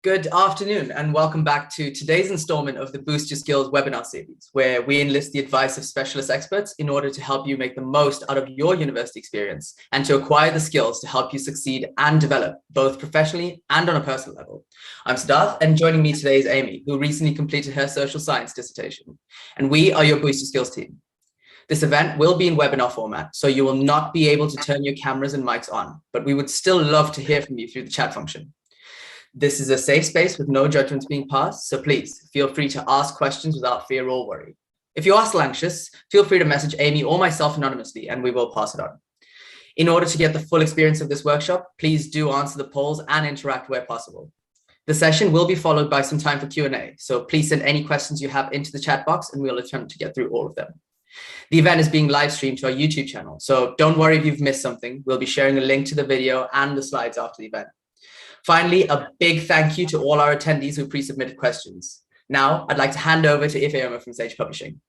Good afternoon, and welcome back to today's installment of the Boost Your Skills webinar series, where we enlist the advice of specialist experts in order to help you make the most out of your university experience and to acquire the skills to help you succeed and develop both professionally and on a personal level. I'm Siddharth, and joining me today is Amy, who recently completed her social science dissertation, and we are your Boost Your Skills team. This event will be in webinar format, so you will not be able to turn your cameras and mics on, but we would still love to hear from you through the chat function. This is a safe space with no judgments being passed, so please feel free to ask questions without fear or worry. If you are still anxious, feel free to message Amy or myself anonymously and we will pass it on. In order to get the full experience of this workshop, please do answer the polls and interact where possible. The session will be followed by some time for Q&A, so please send any questions you have into the chat box and we'll attempt to get through all of them. The event is being live streamed to our YouTube channel, so don't worry if you've missed something. We'll be sharing a link to the video and the slides after the event. Finally, a big thank you to all our attendees who pre-submitted questions. Now, I'd like to hand over to Ifeoma from Sage Publishing.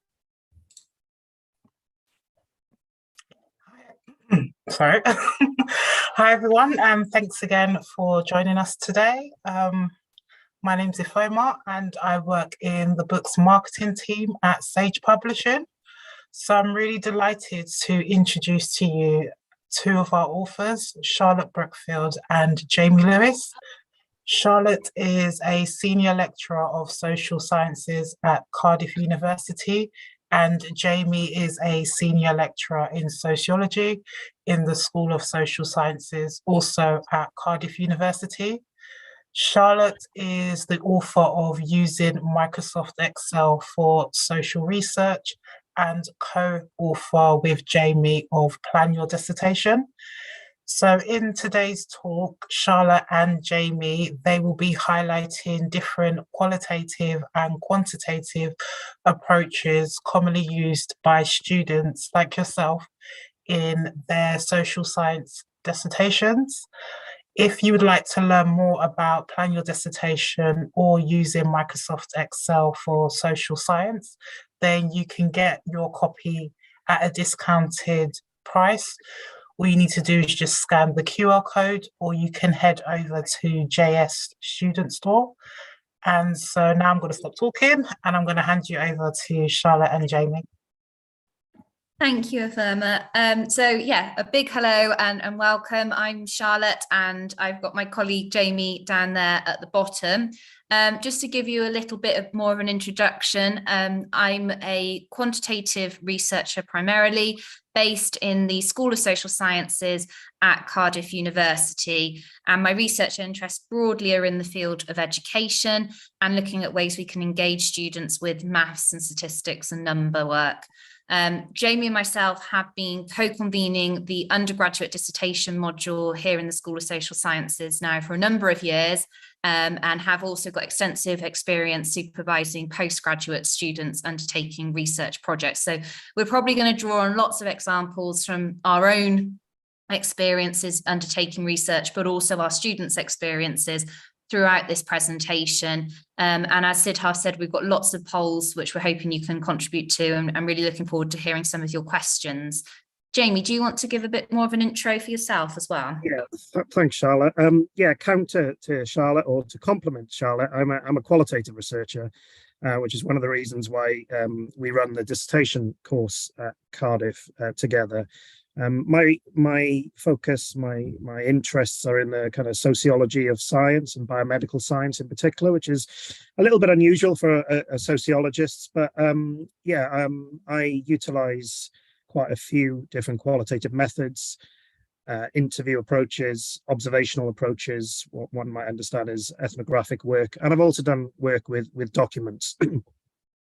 Sorry. Hi, everyone. Thanks again for joining us today. My name's Ifeoma, and I work in the books marketing team at Sage Publishing. So I'm really delighted to introduce to you two of our authors, Charlotte Brookfield and Jamie Lewis. Charlotte is a senior lecturer of social sciences at Cardiff University, and Jamie is a senior lecturer in sociology in the School of Social Sciences, also at Cardiff University. Charlotte is the author of Using Microsoft Excel for Social Research and co-author with Jamie of Plan Your Dissertation. So in today's talk, Charlotte and Jamie, they will be highlighting different qualitative and quantitative approaches commonly used by students like yourself in their social science dissertations. If you would like to learn more about Plan Your Dissertation or using Microsoft Excel for social science, then you can get your copy at a discounted price. All you need to do is just scan the QR code, or you can head over to JS Student Store. And so now I'm going to stop talking and I'm going to hand you over to Charlotte and Jamie. Thank you, Ifeoma. So yeah, a big hello and welcome. I'm Charlotte and I've got my colleague Jamie down there at the bottom. Just to give you a little bit of more of an introduction, I'm a quantitative researcher primarily based in the School of Social Sciences at Cardiff University. And my research interests broadly are in the field of education and looking at ways we can engage students with maths and statistics and number work. Jamie and myself have been co-convening the undergraduate dissertation module here in the School of Social Sciences now for a number of years, and have also got extensive experience supervising postgraduate students undertaking research projects. So we're probably going to draw on lots of examples from our own experiences undertaking research, but also our students' experiences throughout this presentation. And as Siddharth said, we've got lots of polls which we're hoping you can contribute to, and I'm really looking forward to hearing some of your questions. Jamie, do you want to give a bit more of an intro for yourself as well? Yeah, thanks, Charlotte. Counter to Charlotte, or to complement Charlotte, I'm a qualitative researcher, which is one of the reasons why we run the dissertation course at Cardiff together. My focus, my interests are in the kind of sociology of science and biomedical science in particular, which is a little bit unusual for a sociologist. But I utilize quite a few different qualitative methods, interview approaches, observational approaches, what one might understand is ethnographic work. And I've also done work with documents.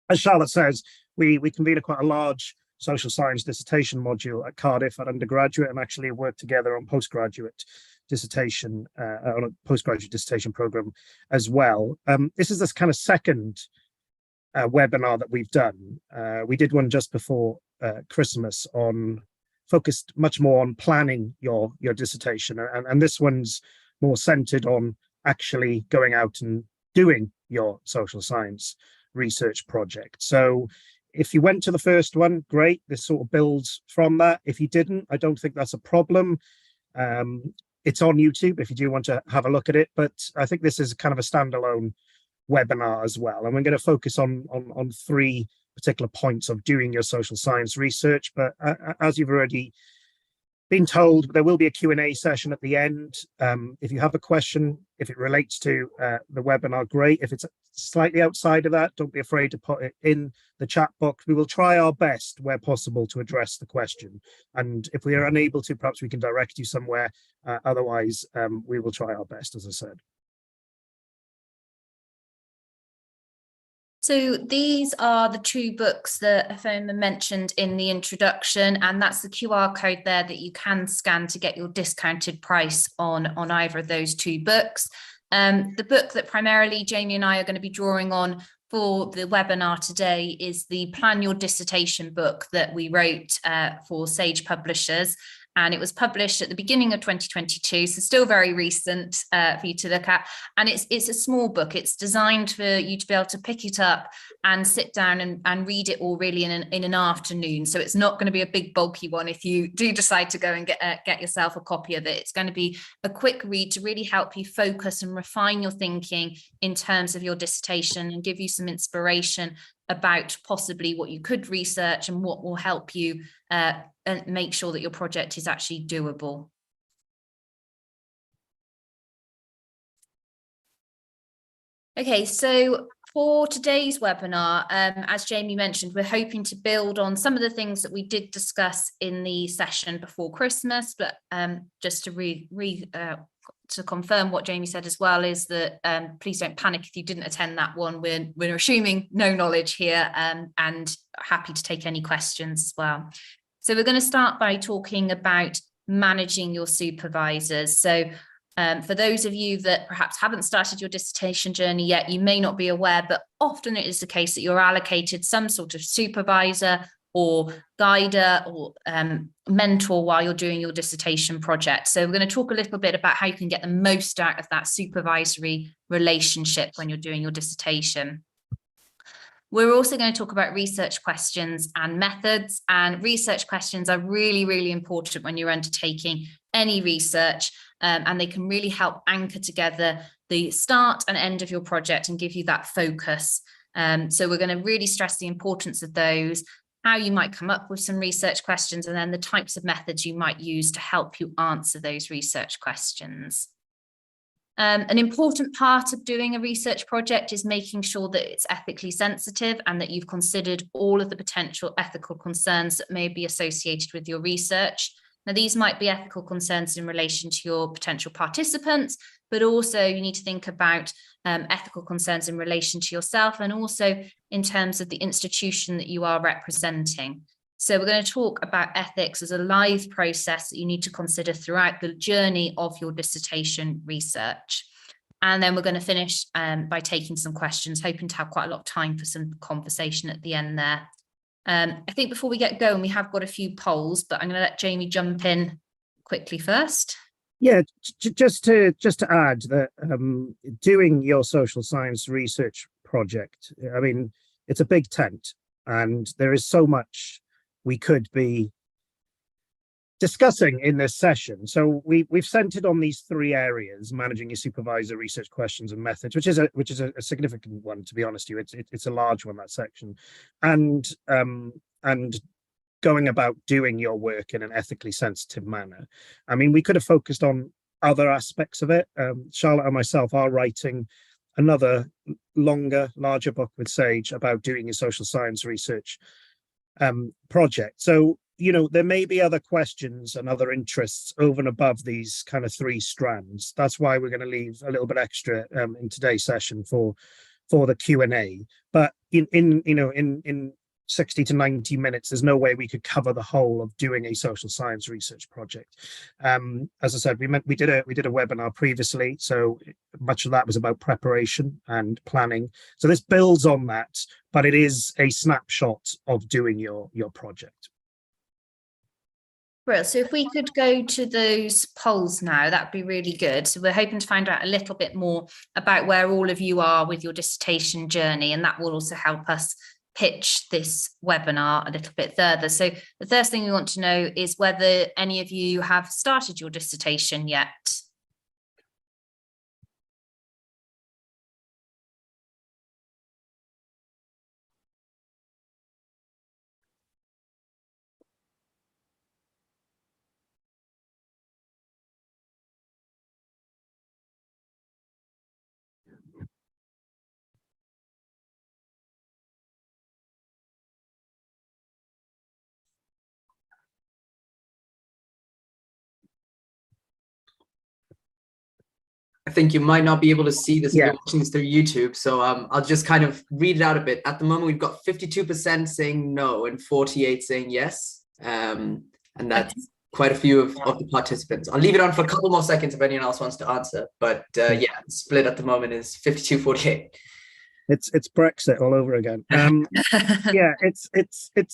As Charlotte says, we convene quite a large social science dissertation module at Cardiff at undergraduate, and actually work together on postgraduate dissertation, on a postgraduate dissertation program as well. This is this kind of second webinar that we've done. We did one just before Christmas focused much more on planning your dissertation, and this one's more centered on actually going out and doing your social science research project. So if you went to the first one, great, this sort of builds from that. If you didn't, I don't think that's a problem. It's on YouTube if you do want to have a look at it, but I think this is kind of a standalone webinar as well. And we're going to focus on three particular points of doing your social science research. But as you've already been told, there will be a Q&A session at the end. If you have a question, if it relates to the webinar, great. If it's slightly outside of that, don't be afraid to put it in the chat box. We will try our best where possible to address the question. And if we are unable to, perhaps we can direct you somewhere. Otherwise, we will try our best, as I said. So these are the two books that Afoma mentioned in the introduction, and that's the QR code there that you can scan to get your discounted price on either of those two books. The book that primarily Jamie and I are going to be drawing on for the webinar today is the Plan Your Dissertation book that we wrote for Sage Publishers. And it was published at the beginning of 2022, so still very recent for you to look at. And it's a small book. It's designed for you to be able to pick it up and sit down and read it all really in an afternoon. So it's not going to be a big bulky one if you do decide to go and get yourself a copy of it. It's going to be a quick read to really help you focus and refine your thinking in terms of your dissertation and give you some inspiration about possibly what you could research and what will help you and make sure that your project is actually doable. Okay, so for today's webinar, as Jamie mentioned, we're hoping to build on some of the things that we did discuss in the session before Christmas, but just to confirm what Jamie said as well is that please don't panic if you didn't attend that one. We're assuming no knowledge here and happy to take any questions as well. So we're going to start by talking about managing your supervisors. So for those of you that perhaps haven't started your dissertation journey yet, you may not be aware, but often it is the case that you're allocated some sort of supervisor or guider or mentor while you're doing your dissertation project. So we're going to talk a little bit about how you can get the most out of that supervisory relationship when you're doing your dissertation. We're also going to talk about research questions and methods, and research questions are really, really important when you're undertaking any research, and they can really help anchor together the start and end of your project and give you that focus. So we're going to really stress the importance of those, how you might come up with some research questions, and then the types of methods you might use to help you answer those research questions. An important part of doing a research project is making sure that it's ethically sensitive and that you've considered all of the potential ethical concerns that may be associated with your research. Now, these might be ethical concerns in relation to your potential participants, but also you need to think about ethical concerns in relation to yourself and also in terms of the institution that you are representing. So we're going to talk about ethics as a live process that you need to consider throughout the journey of your dissertation research. And then we're going to finish by taking some questions, hoping to have quite a lot of time for some conversation at the end there. I think before we get going, we have got a few polls, but I'm going to let Jamie jump in quickly first. Yeah, just to add that doing your social science research project, I mean, it's a big tent and there is so much we could be discussing in this session. So we've centered on these three areas: managing your supervisor, research questions and methods, which is a significant one, to be honest with you. It's a large one, that section, and going about doing your work in an ethically sensitive manner. I mean, we could have focused on other aspects of it. Charlotte and myself are writing another larger book with Sage about doing your social science research project. So, you know, there may be other questions and other interests over and above these kind of three strands. That's why we're going to leave a little bit extra in today's session for the Q&A. But in 60 to 90 minutes, there's no way we could cover the whole of doing a social science research project. As I said, we did a webinar previously, so much of that was about preparation and planning. So this builds on that, but it is a snapshot of doing your project. Well, so if we could go to those polls now, that'd be really good. So we're hoping to find out a little bit more about where all of you are with your dissertation journey, and that will also help us pitch this webinar a little bit further. So the first thing we want to know is whether any of you have started your dissertation yet. I think you might not be able to see this if Yeah. you're watching this through YouTube. So I'll just kind of read it out a bit. At the moment, we've got 52% saying no and 48 saying yes. And that's quite a few of the participants. I'll leave it on for a couple more seconds if anyone else wants to answer. But yeah, the split at the moment is 52-48. It's Brexit all over again. Yeah, it's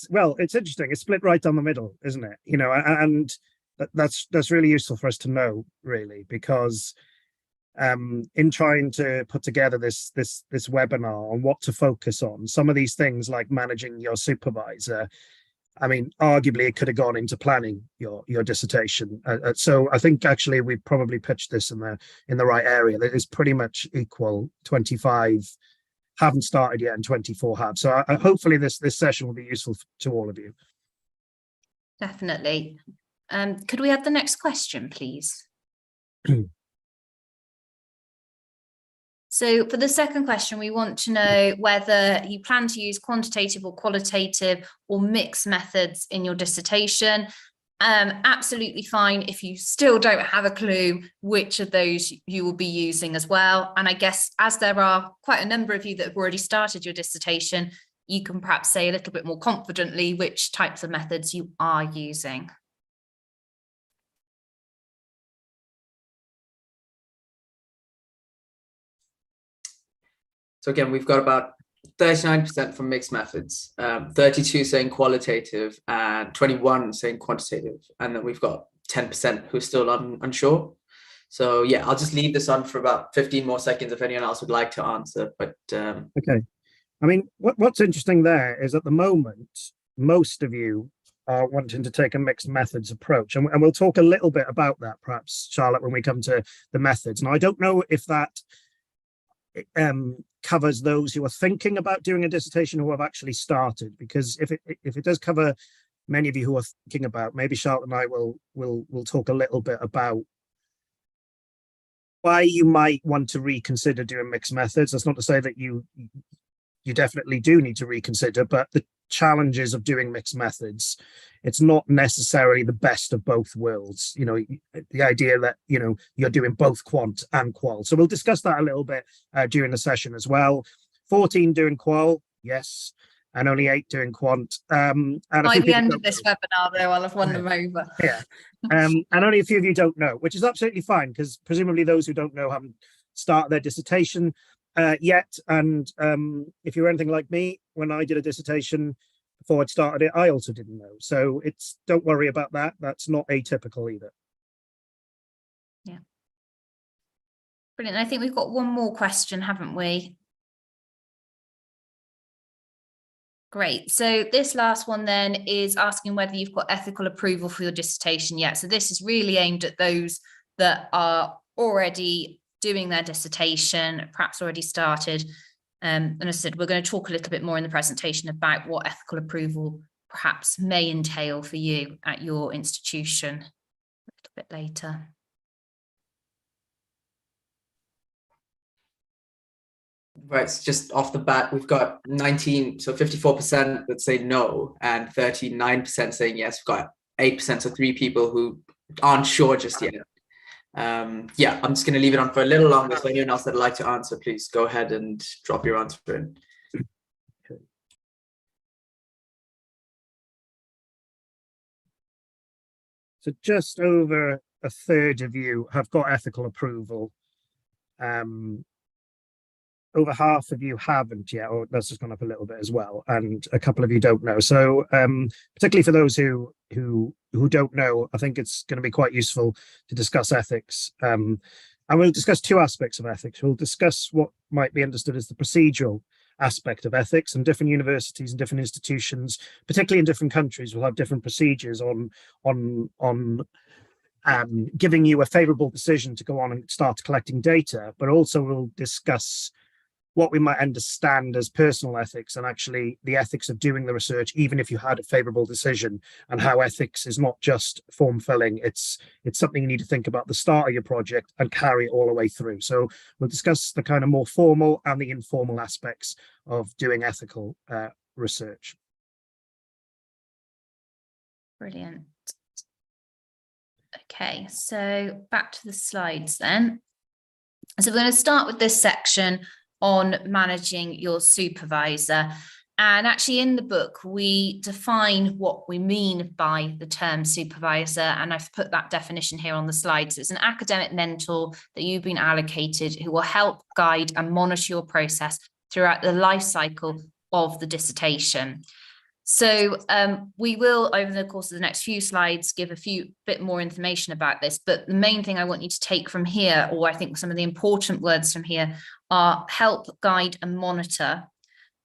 well, it's interesting. It's split right down the middle, isn't it? You know, and that's really useful for us to know, really, because in trying to put together this webinar on what to focus on, some of these things like managing your supervisor, I mean, arguably it could have gone into planning your dissertation. So I think actually we probably pitched this in the right area. That is pretty much equal. 25 haven't started yet and 24 have. So hopefully this session will be useful to all of you. Definitely. Could we have the next question, please? So for the second question, we want to know whether you plan to use quantitative or qualitative or mixed methods in your dissertation. Absolutely fine if you still don't have a clue which of those you will be using as well. And I guess as there are quite a number of you that have already started your dissertation, you can perhaps say a little bit more confidently which types of methods you are using. So again, we've got about 39% from mixed methods, 32 saying qualitative, and 21 saying quantitative. And then we've got 10% who are still unsure. So yeah, I'll just leave this on for about 15 more seconds if anyone else would like to answer. But okay. I mean, what's interesting there is at the moment, most of you are wanting to take a mixed methods approach. And we'll talk a little bit about that, perhaps, Charlotte, when we come to the methods. Now, I don't know if that covers those who are thinking about doing a dissertation who have actually started, because if it does cover many of you who are thinking about, maybe Charlotte and I will talk a little bit about why you might want to reconsider doing mixed methods. That's not to say that you definitely do need to reconsider, but the challenges of doing mixed methods, it's not necessarily the best of both worlds. You know, the idea that, you know, you're doing both quant and qual. So we'll discuss that a little bit during the session as well. 14 doing qual, yes, and only 8 doing quant. And by the end of this webinar, though, I'll have won them over. Yeah, and only a few of you don't know, which is absolutely fine, because presumably those who don't know haven't started their dissertation yet. And if you're anything like me, when I did a dissertation before I'd started it, I also didn't know. So don't worry about that. That's not atypical either. Yeah. Brilliant. I think we've got one more question, haven't we? Great. So this last one then is asking whether you've got ethical approval for your dissertation yet. So this is really aimed at those that are already doing their dissertation, perhaps already started. And as I said, we're going to talk a little bit more in the presentation about what ethical approval perhaps may entail for you at your institution a little bit later. right, so just off the bat, we've got 19, so 54% that say no, and 39% saying yes. We've got 8%, so 3 people who aren't sure just yet. Yeah, I'm just going to leave it on for a little longer. So anyone else that'd like to answer, please go ahead and drop your answer in. So just over a third of you have got ethical approval. Over half of you haven't yet, or that's just gone up a little bit as well, and a couple of you don't know. So particularly for those who don't know, I think it's going to be quite useful to discuss ethics. And we'll discuss 2 aspects of ethics. We'll discuss what might be understood as the procedural aspect of ethics, and different universities and different institutions, particularly in different countries, will have different procedures on giving you a favorable decision to go on and start collecting data. But also we'll discuss what we might understand as personal ethics, and actually the ethics of doing the research, even if you had a favorable decision, and how ethics is not just form filling. It's something you need to think about at the start of your project and carry it all the way through. So we'll discuss the kind of more formal and the informal aspects of doing ethical research. Brilliant. Okay, so back to the slides then. So we're going to start with this section on managing your supervisor. And actually in the book, we define what we mean by the term supervisor. And I've put that definition here on the slide. So it's an academic mentor that you've been allocated who will help guide and monitor your process throughout the life cycle of the dissertation. So we will, over the course of the next few slides, give a bit more information about this. But the main thing I want you to take from here, or I think some of the important words from here, are help, guide, and monitor,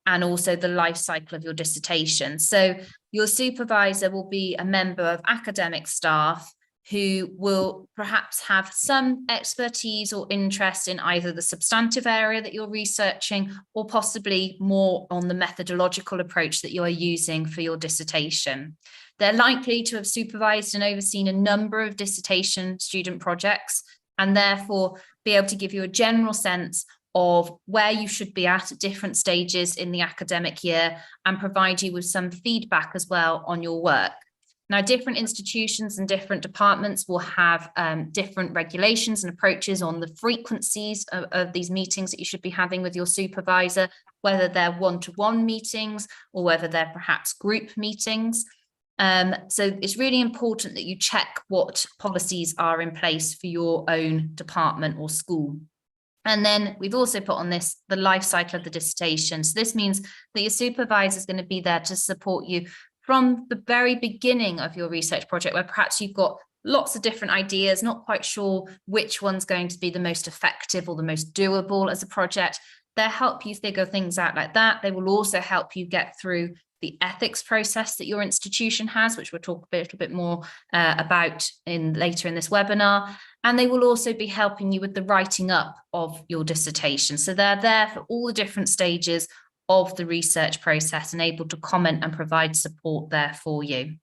and also the life cycle of your dissertation. So your supervisor will be a member of academic staff who will perhaps have some expertise or interest in either the substantive area that you're researching, or possibly more on the methodological approach that you are using for your dissertation. They're likely to have supervised and overseen a number of dissertation student projects, and therefore be able to give you a general sense of where you should be at different stages in the academic year, and provide you with some feedback as well on your work. Now, different institutions and different departments will have different regulations and approaches on the frequencies of these meetings that you should be having with your supervisor, whether they're one-to-one meetings or whether they're perhaps group meetings. So it's really important that you check what policies are in place for your own department or school. And then we've also put on this the life cycle of the dissertation. So this means that your supervisor is going to be there to support you from the very beginning of your research project, where perhaps you've got lots of different ideas, not quite sure which one's going to be the most effective or the most doable as a project. They'll help you figure things out like that. They will also help you get through the ethics process that your institution has, which we'll talk a little bit more about later in this webinar. And they will also be helping you with the writing up of your dissertation. So they're there for all the different stages of the research process and able to comment and provide support there for you.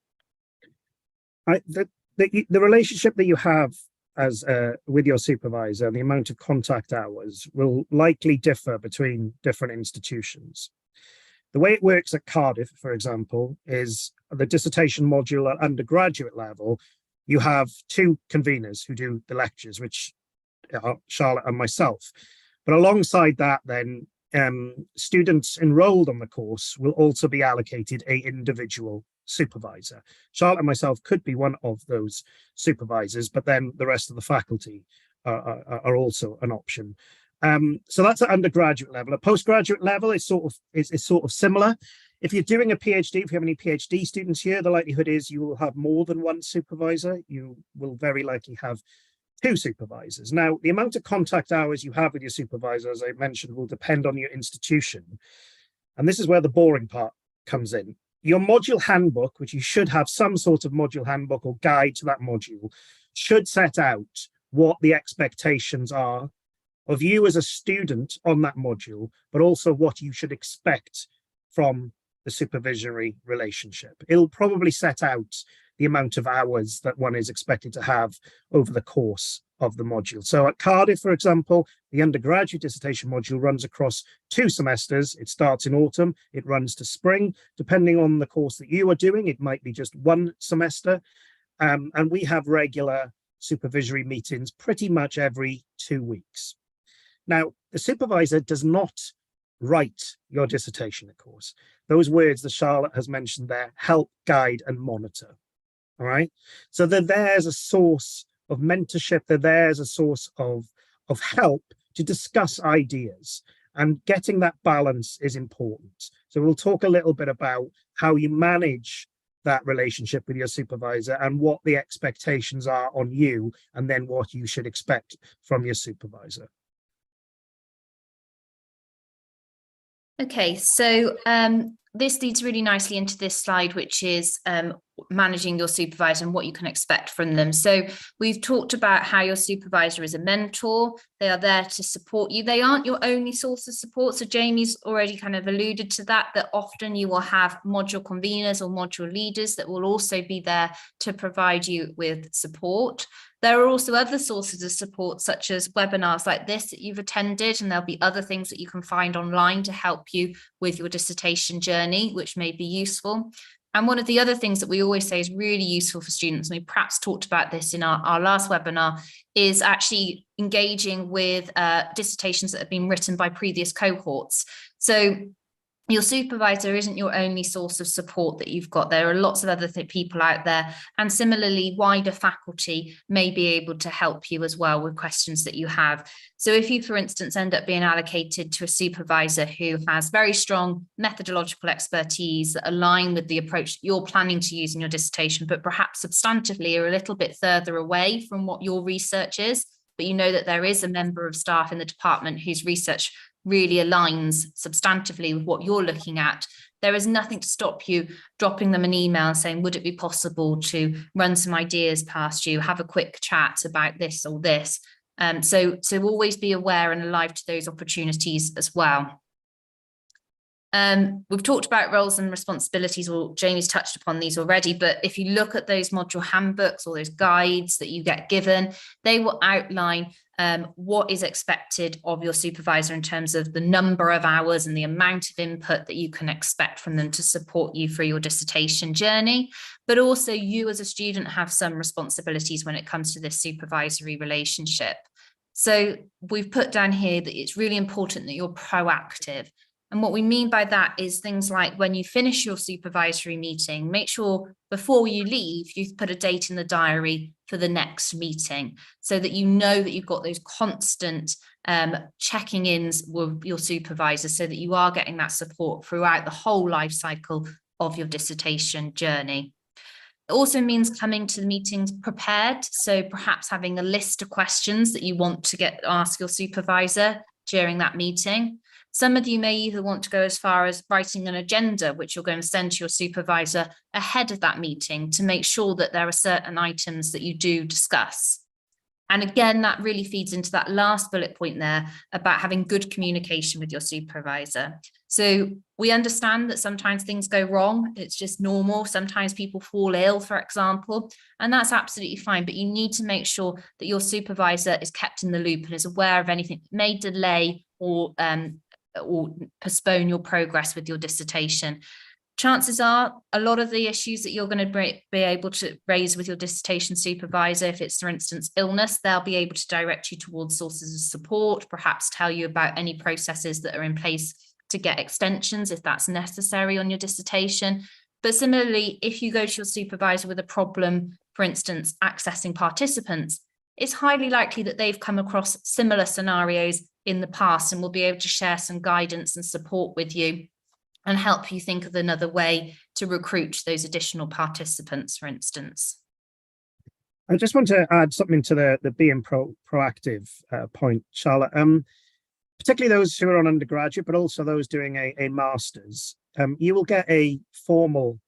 The relationship that you have as with your supervisor and the amount of contact hours will likely differ between different institutions. The way it works at Cardiff, for example, is the dissertation module at undergraduate level. You have two conveners who do the lectures, which are Charlotte and myself. But alongside that, then, students enrolled on the course will also be allocated an individual supervisor. Charlotte and myself could be one of those supervisors, but then the rest of the faculty are also an option. So that's at undergraduate level. At postgraduate level, it's sort of similar. If you're doing a PhD, if you have any PhD students here, the likelihood is you will have more than one supervisor. You will very likely have two supervisors. Now, the amount of contact hours you have with your supervisor, as I mentioned, will depend on your institution. And this is where the boring part comes in. Your module handbook, which you should have some sort of module handbook or guide to that module, should set out what the expectations are of you as a student on that module, but also what you should expect from the supervisory relationship. It'll probably set out the amount of hours that one is expected to have over the course of the module. So at Cardiff, for example, the undergraduate dissertation module runs across 2 semesters. It starts in autumn, it runs to spring. Depending on the course that you are doing, it might be just 1 semester. And we have regular supervisory meetings pretty much every 2 weeks. Now, the supervisor does not write your dissertation, of course. Those words that Charlotte has mentioned there, help, guide, and monitor. All right. So they're there as a source of mentorship. They're there as a source of help to discuss ideas, and getting that balance is important. So we'll talk a little bit about how you manage that relationship with your supervisor and what the expectations are on you, and then what you should expect from your supervisor. Okay, so this leads really nicely into this slide, which is managing your supervisor and what you can expect from them. So we've talked about how your supervisor is a mentor. They are there to support you. They aren't your only source of support. So Jamie's already kind of alluded to that often you will have module conveners or module leaders that will also be there to provide you with support. There are also other sources of support, such as webinars like this that you've attended, and there'll be other things that you can find online to help you with your dissertation journey, which may be useful. And one of the other things that we always say is really useful for students, and we perhaps talked about this in our last webinar, is actually engaging with dissertations that have been written by previous cohorts. So your supervisor isn't your only source of support that you've got. There are lots of other people out there, and similarly, wider faculty may be able to help you as well with questions that you have. So if you, for instance, end up being allocated to a supervisor who has very strong methodological expertise that align with the approach that you're planning to use in your dissertation, but perhaps substantively are a little bit further away from what your research is, but you know that there is a member of staff in the department whose research really aligns substantively with what you're looking at, there is nothing to stop you dropping them an email saying, would it be possible to run some ideas past you, have a quick chat about this or this? So always be aware and alive to those opportunities as well. We've talked about roles and responsibilities, or Jamie's touched upon these already, but if you look at those module handbooks or those guides that you get given, they will outline what is expected of your supervisor in terms of the number of hours and the amount of input that you can expect from them to support you through your dissertation journey. But also you as a student have some responsibilities when it comes to this supervisory relationship. So we've put down here that it's really important that you're proactive. And what we mean by that is things like when you finish your supervisory meeting, make sure before you leave, you've put a date in the diary for the next meeting so that you know that you've got those constant checking ins with your supervisor so that you are getting that support throughout the whole life cycle of your dissertation journey. It also means coming to the meetings prepared. So perhaps having a list of questions that you want to ask your supervisor during that meeting. Some of you may either want to go as far as writing an agenda, which you're going to send to your supervisor ahead of that meeting to make sure that there are certain items that you do discuss. And again, that really feeds into that last bullet point there about having good communication with your supervisor. So we understand that sometimes things go wrong. It's just normal. Sometimes people fall ill, for example, and that's absolutely fine. But you need to make sure that your supervisor is kept in the loop and is aware of anything that may delay or postpone your progress with your dissertation. Chances are a lot of the issues that you're going to be able to raise with your dissertation supervisor, if it's, for instance, illness, they'll be able to direct you towards sources of support, perhaps tell you about any processes that are in place to get extensions if that's necessary on your dissertation. But similarly, if you go to your supervisor with a problem, for instance, accessing participants, it's highly likely that they've come across similar scenarios in the past and will be able to share some guidance and support with you and help you think of another way to recruit those additional participants, for instance. I just want to add something to the being proactive point, Charlotte. Particularly those who are on undergraduate, but also those doing a master's. You will get a formal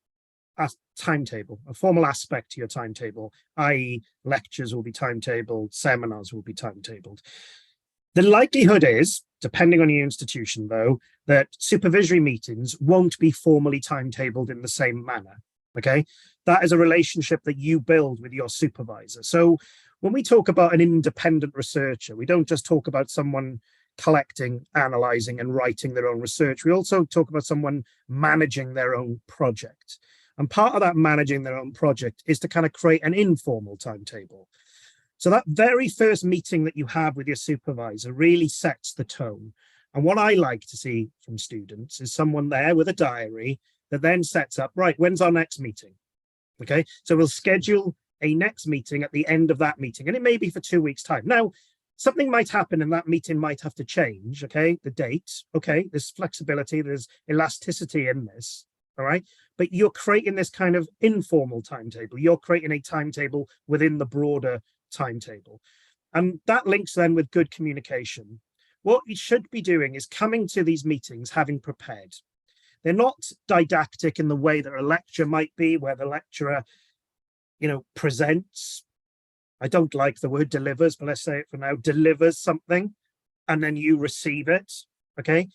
timetable, a formal aspect to your timetable, i.e. lectures will be timetabled, seminars will be timetabled. The likelihood is, depending on your institution though, that supervisory meetings won't be formally timetabled in the same manner, okay? That is a relationship that you build with your supervisor. So when we talk about an independent researcher, we don't just talk about someone collecting, analyzing and writing their own research. We also talk about someone managing their own project. And part of that managing their own project is to kind of create an informal timetable. So that very first meeting that you have with your supervisor really sets the tone. And what I like to see from students is someone there with a diary that then sets up, right, when's our next meeting? Okay, so we'll schedule a next meeting at the end of that meeting, and it may be for 2 weeks' time. Now, something might happen and that meeting might have to change, okay, the date, okay, there's flexibility, there's elasticity in this, all right? But you're creating this kind of informal timetable. You're creating a timetable within the broader timetable. And that links then with good communication. What you should be doing is coming to these meetings having prepared. They're not didactic in the way that a lecture might be, where the lecturer, presents. I don't like the word delivers, but let's say it for now, delivers something, and then you receive it, okay?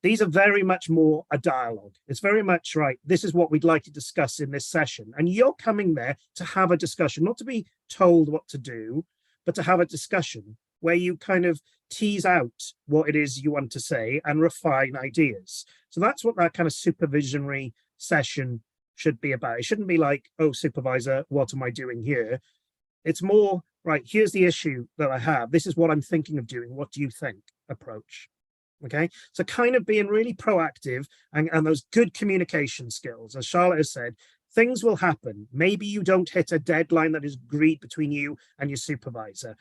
These are very much more a dialogue. It's very much, right, this is what we'd like to discuss in this session. And you're coming there to have a discussion, not to be told what to do, but to have a discussion where you kind of tease out what it is you want to say and refine ideas. So that's what that kind of supervisory session should be about. It shouldn't be like, oh, supervisor, what am I doing here? It's more, right, here's the issue that I have. This is what I'm thinking of doing. What do you think? Approach. Okay, so kind of being really proactive and those good communication skills. As Charlotte has said, things will happen. Maybe you don't hit a deadline that is agreed between you and your supervisor,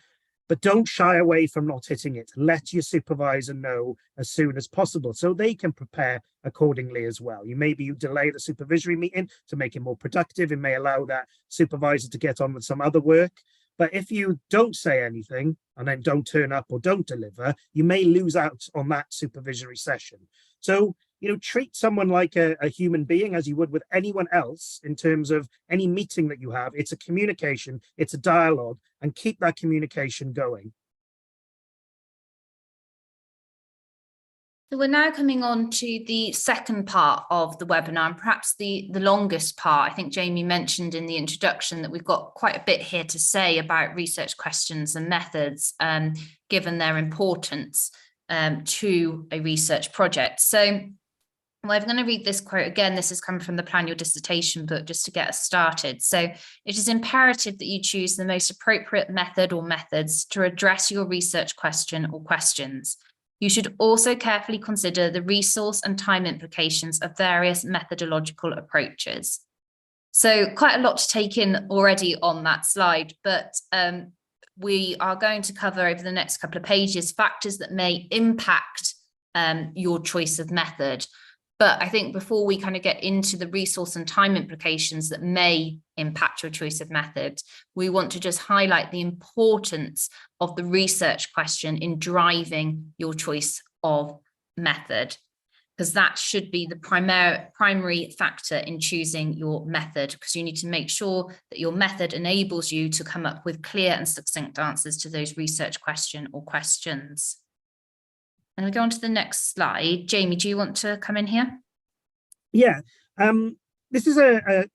but don't shy away from not hitting it. Let your supervisor know as soon as possible so they can prepare accordingly as well. Maybe you delay the supervisory meeting to make it more productive. It may allow that supervisor to get on with some other work. But if you don't say anything and then don't turn up or don't deliver, you may lose out on that supervisory session. So, treat someone like a human being as you would with anyone else in terms of any meeting that you have. It's a communication, it's a dialogue, and keep that communication going. So we're now coming on to the second part of the webinar, and perhaps the longest part. I think Jamie mentioned in the introduction that we've got quite a bit here to say about research questions and methods, given their importance to a research project. So I'm going to read this quote again. This is coming from the Plan Your Dissertation book, just to get us started. So it is imperative that you choose the most appropriate method or methods to address your research question or questions. You should also carefully consider the resource and time implications of various methodological approaches. So quite a lot to take in already on that slide, but we are going to cover over the next couple of pages factors that may impact your choice of method. But I think before we kind of get into the resource and time implications that may impact your choice of method, we want to just highlight the importance of the research question in driving your choice of method, because that should be the primary factor in choosing your method, because you need to make sure that your method enables you to come up with clear and succinct answers to those research question or questions. And we go on to the next slide. Jamie, do you want to come in here? Yeah, this is a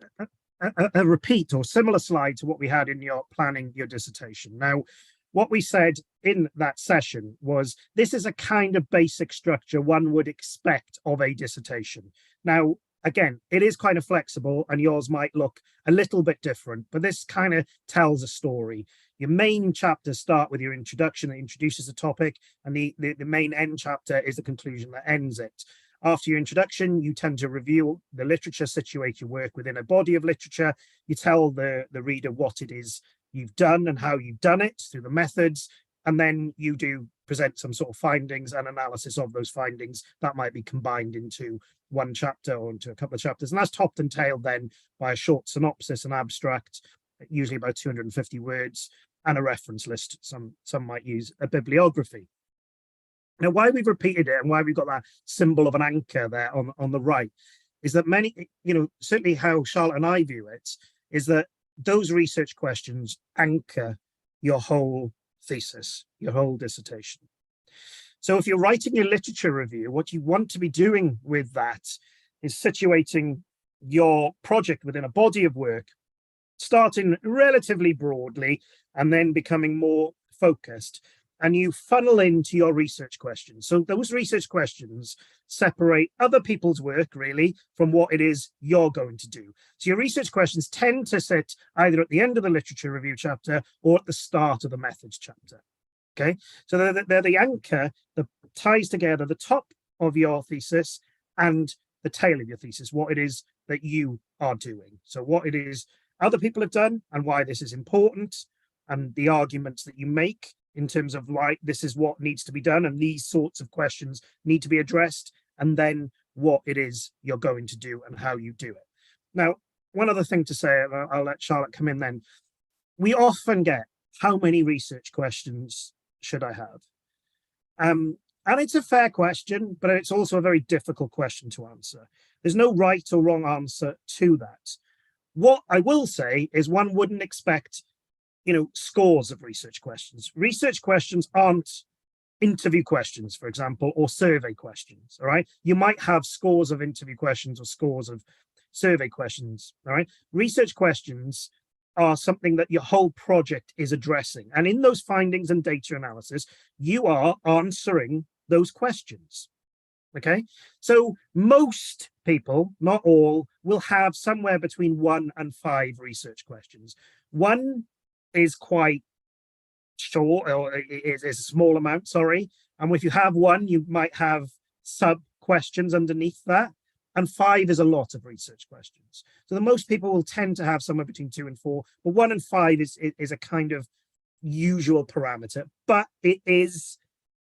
repeat or similar slide to what we had in your planning your dissertation. Now, what we said in that session was this is a kind of basic structure one would expect of a dissertation. Now, again, it is kind of flexible and yours might look a little bit different, but this kind of tells a story. Your main chapters start with your introduction that introduces the topic, and the main end chapter is the conclusion that ends it. After your introduction, you tend to review the literature, situate your work within a body of literature. You tell the reader what it is you've done and how you've done it through the methods, and then you do present some sort of findings and analysis of those findings that might be combined into one chapter or into a couple of chapters. And that's topped and tailed then by a short synopsis and abstract, usually about 250 words, and a reference list. Some might use a bibliography. Now, why we've repeated it and why we've got that symbol of an anchor there on the right is that many, certainly how Charlotte and I view it, is that those research questions anchor your whole thesis, your whole dissertation. So if you're writing your literature review, what you want to be doing with that is situating your project within a body of work, starting relatively broadly and then becoming more focused, and you funnel into your research questions. So those research questions separate other people's work really from what it is you're going to do. So your research questions tend to sit either at the end of the literature review chapter or at the start of the methods chapter. Okay, so they're the anchor that ties together the top of your thesis and the tail of your thesis, what it is that you are doing. So what it is other people have done and why this is important, and the arguments that you make in terms of why this is what needs to be done and these sorts of questions need to be addressed, and then what it is you're going to do and how you do it. Now, one other thing to say, and I'll let Charlotte come in then, we often get, how many research questions should I have? And it's a fair question, but it's also a very difficult question to answer. There's no right or wrong answer to that. What I will say is one wouldn't expect, scores of research questions. Research questions aren't interview questions, for example, or survey questions, all right? You might have scores of interview questions or scores of survey questions, all right? Research questions are something that your whole project is addressing. And in those findings and data analysis, you are answering those questions, okay? So most people, not all, will have somewhere between 1 and 5 research questions. 1 is quite short, or is a small amount, sorry. And if you have 1, you might have sub questions underneath that. And 5 is a lot of research questions. So the most people will tend to have somewhere between 2 and 4, but 1 and 5 is a kind of usual parameter, but it is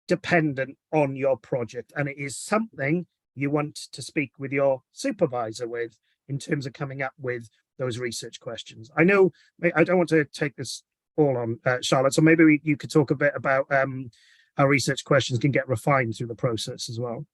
dependent on your project, and it is something you want to speak with your supervisor with in terms of coming up with those research questions. I know I don't want to take this all on, Charlotte, so maybe you could talk a bit about how research questions can get refined through the process as well.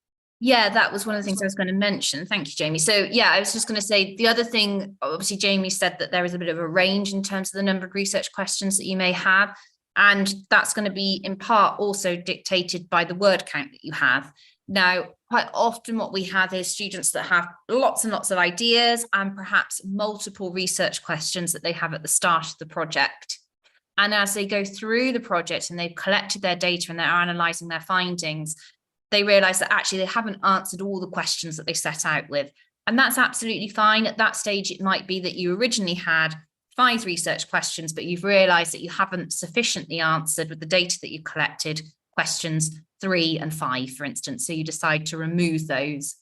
Yeah, that was one of the things I was going to mention. Thank you, Jamie. So yeah, I was just going to say the other thing, obviously, Jamie said that there is a bit of a range in terms of the number of research questions that you may have. And that's going to be in part also dictated by the word count that you have. Now, quite often what we have is students that have lots and lots of ideas and perhaps multiple research questions that they have at the start of the project. And as they go through the project and they've collected their data and they're analysing their findings, they realise that actually they haven't answered all the questions that they set out with. And that's absolutely fine. At that stage, it might be that you originally had 5 research questions, but you've realised that you haven't sufficiently answered with the data that you collected questions 3 and 5, for instance. So you decide to remove those.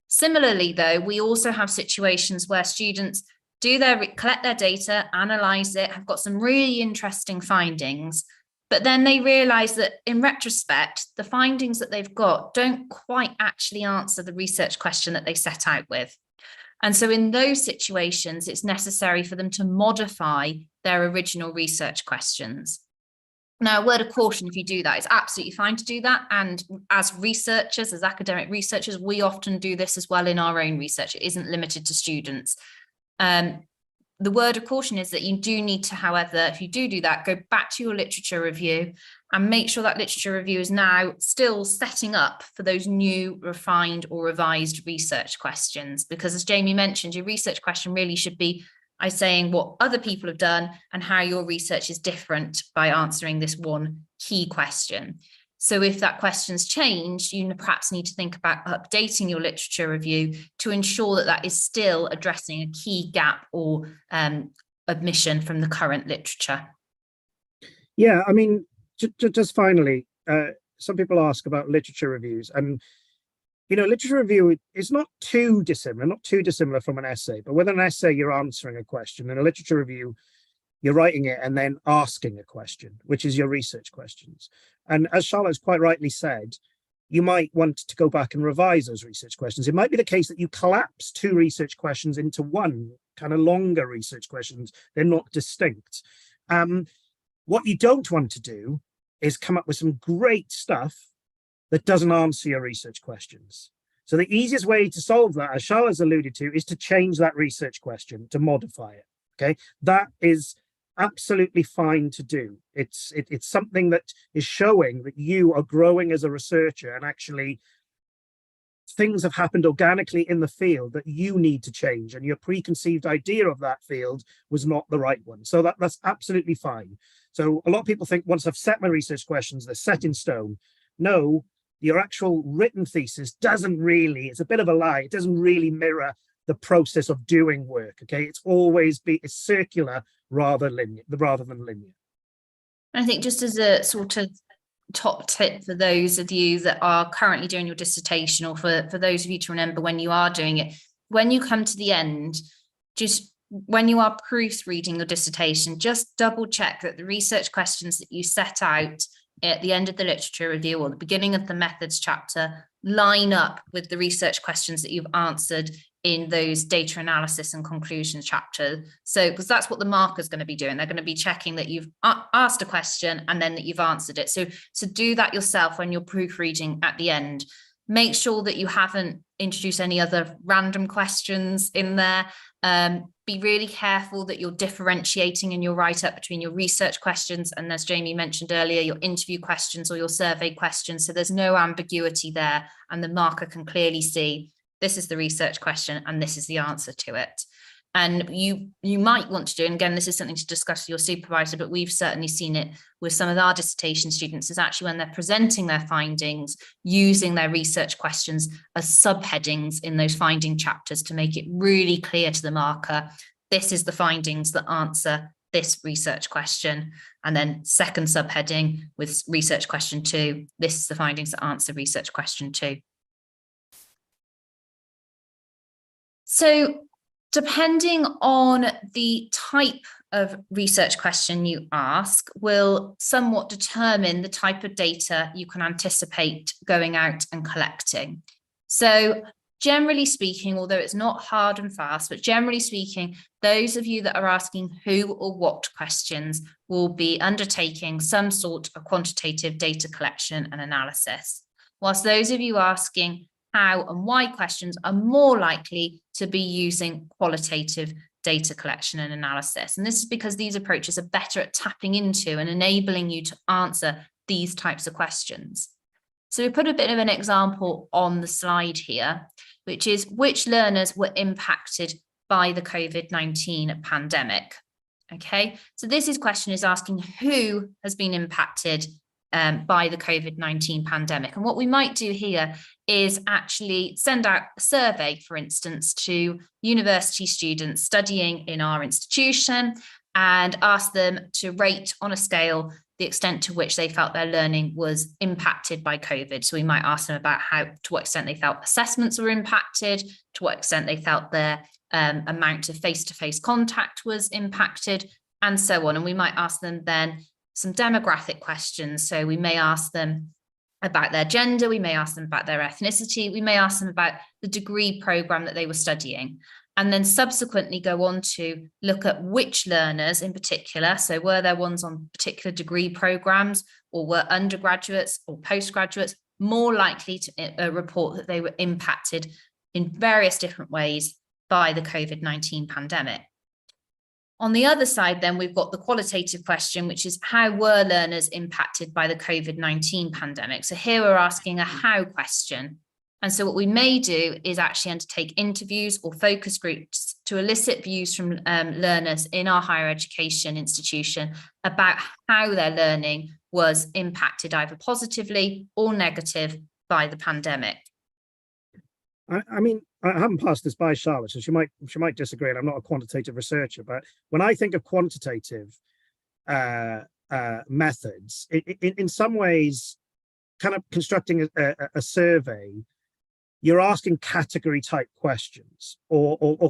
Similarly, though, we also have situations where students collect their data, analyse it, have got some really interesting findings, but then they realise that in retrospect, the findings that they've got don't quite actually answer the research question that they set out with. And so in those situations, it's necessary for them to modify their original research questions. Now, a word of caution, if you do that, it's absolutely fine to do that. And as researchers, as academic researchers, we often do this as well in our own research. It isn't limited to students. The word of caution is that you do need to, however, if you do that, go back to your literature review and make sure that literature review is now still setting up for those new refined or revised research questions. Because as Jamie mentioned, your research question really should be saying what other people have done and how your research is different by answering this one key question. So if that question's changed, you perhaps need to think about updating your literature review to ensure that that is still addressing a key gap or omission from the current literature. Yeah, I mean, just finally, some people ask about literature reviews, and literature review is not too dissimilar from an essay. But with an essay, you're answering a question. In a literature review, you're writing it and then asking a question, which is your research questions. And as Charlotte's quite rightly said, you might want to go back and revise those research questions. It might be the case that you collapse 2 research questions into one kind of longer research questions. They're not distinct. What you don't want to do is come up with some great stuff that doesn't answer your research questions. So the easiest way to solve that, as Charlotte's alluded to, is to change that research question, to modify it. Okay, that is absolutely fine to do. It's something that is showing that you are growing as a researcher, and actually things have happened organically in the field that you need to change, and your preconceived idea of that field was not the right one. So that's absolutely fine. So a lot of people think once I've set my research questions, they're set in stone. No, your actual written thesis doesn't really, it's a bit of a lie. It doesn't really mirror the process of doing work. Okay, it's circular rather than linear. I think just as a sort of top tip for those of you that are currently doing your dissertation, or for those of you to remember when you are doing it, when you come to the end, just when you are proofreading your dissertation, just double check that the research questions that you set out at the end of the literature review or the beginning of the methods chapter line up with the research questions that you've answered in those data analysis and conclusion chapter. So, because that's what the marker is going to be doing. They're going to be checking that you've asked a question and then that you've answered it. So do that yourself when you're proofreading at the end. Make sure that you haven't introduced any other random questions in there. Be really careful that you're differentiating in your write-up between your research questions and, as Jamie mentioned earlier, your interview questions or your survey questions. So there's no ambiguity there, and the marker can clearly see this is the research question and this is the answer to it. And you might want to do, and again, this is something to discuss with your supervisor, but we've certainly seen it with some of our dissertation students, is actually when they're presenting their findings, using their research questions as subheadings in those finding chapters to make it really clear to the marker, this is the findings that answer this research question. And then second subheading with research question 2, this is the findings that answer research question 2. So depending on the type of research question you ask will somewhat determine the type of data you can anticipate going out and collecting. So generally speaking, although it's not hard and fast, but generally speaking, those of you that are asking who or what questions will be undertaking some sort of quantitative data collection and analysis, whilst those of you asking how and why questions are more likely to be using qualitative data collection and analysis. And this is because these approaches are better at tapping into and enabling you to answer these types of questions. So we put a bit of an example on the slide here, which is which learners were impacted by the COVID-19 pandemic. Okay, so this question is asking who has been impacted by the COVID-19 pandemic. And what we might do here is actually send out a survey, for instance, to university students studying in our institution and ask them to rate on a scale the extent to which they felt their learning was impacted by COVID. So we might ask them about to what extent they felt assessments were impacted, to what extent they felt their amount of face-to-face contact was impacted, and so on. And we might ask them then some demographic questions. So we may ask them about their gender, we may ask them about their ethnicity, we may ask them about the degree program that they were studying, and then subsequently go on to look at which learners in particular. So were there ones on particular degree programs, or were undergraduates or postgraduates more likely to report that they were impacted in various different ways by the COVID-19 pandemic. On the other side, then we've got the qualitative question, which is how were learners impacted by the COVID-19 pandemic? So here we're asking a how question. And so what we may do is actually undertake interviews or focus groups to elicit views from learners in our higher education institution about how their learning was impacted either positively or negative by the pandemic. I mean, I haven't passed this by Charlotte, so she might disagree, and I'm not a quantitative researcher, but when I think of quantitative methods, in some ways, kind of constructing a survey, you're asking category type questions or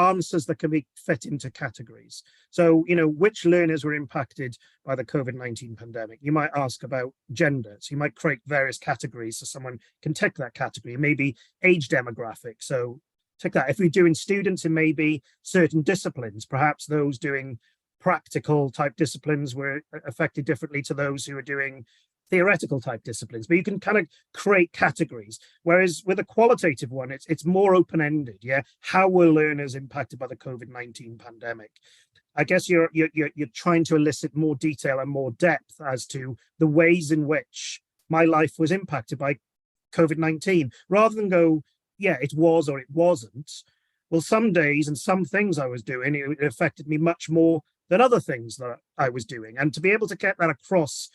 answers that can be fit into categories. So, you know, which learners were impacted by the COVID-19 pandemic? You might ask about gender. So you might create various categories so someone can tick that category. Maybe age demographic. So tick that. If we're doing students, it may be certain disciplines. Perhaps those doing practical type disciplines were affected differently to those who are doing theoretical type disciplines, but you can kind of create categories. Whereas with a qualitative one, it's more open-ended. Yeah, how were learners impacted by the COVID-19 pandemic? I guess you're trying to elicit more detail and more depth as to the ways in which my life was impacted by COVID-19, rather than go, yeah, it was or it wasn't. Well, some days and some things I was doing, it affected me much more than other things that I was doing, and to be able to get that across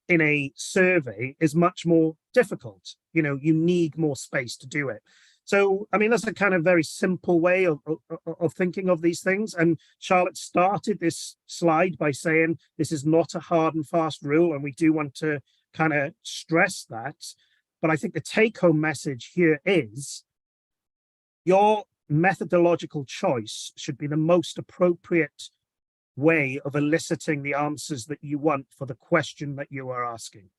in a survey is much more difficult. You know, you need more space to do it. So, I mean, that's a kind of very simple way of thinking of these things. And Charlotte started this slide by saying this is not a hard and fast rule, and we do want to kind of stress that. But I think the take-home message here is your methodological choice should be the most appropriate way of eliciting the answers that you want for the question that you are asking.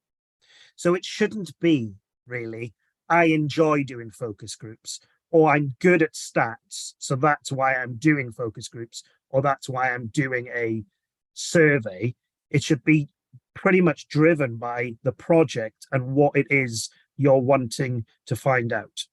So it shouldn't be really, I enjoy doing focus groups, or I'm good at stats, so that's why I'm doing focus groups, or that's why I'm doing a survey. It should be pretty much driven by the project and what it is you're wanting to find out.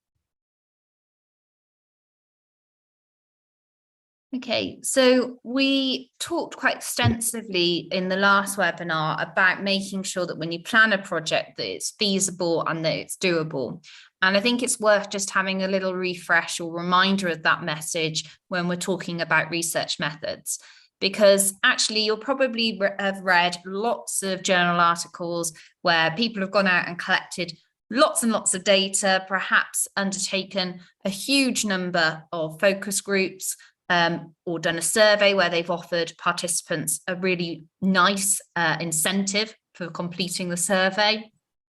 Okay, so we talked quite extensively in the last webinar about making sure that when you plan a project that it's feasible and that it's doable. And I think it's worth just having a little refresh or reminder of that message when we're talking about research methods, because actually you'll probably have read lots of journal articles where people have gone out and collected lots and lots of data, perhaps undertaken a huge number of focus groups, or done a survey where they've offered participants a really nice incentive for completing the survey.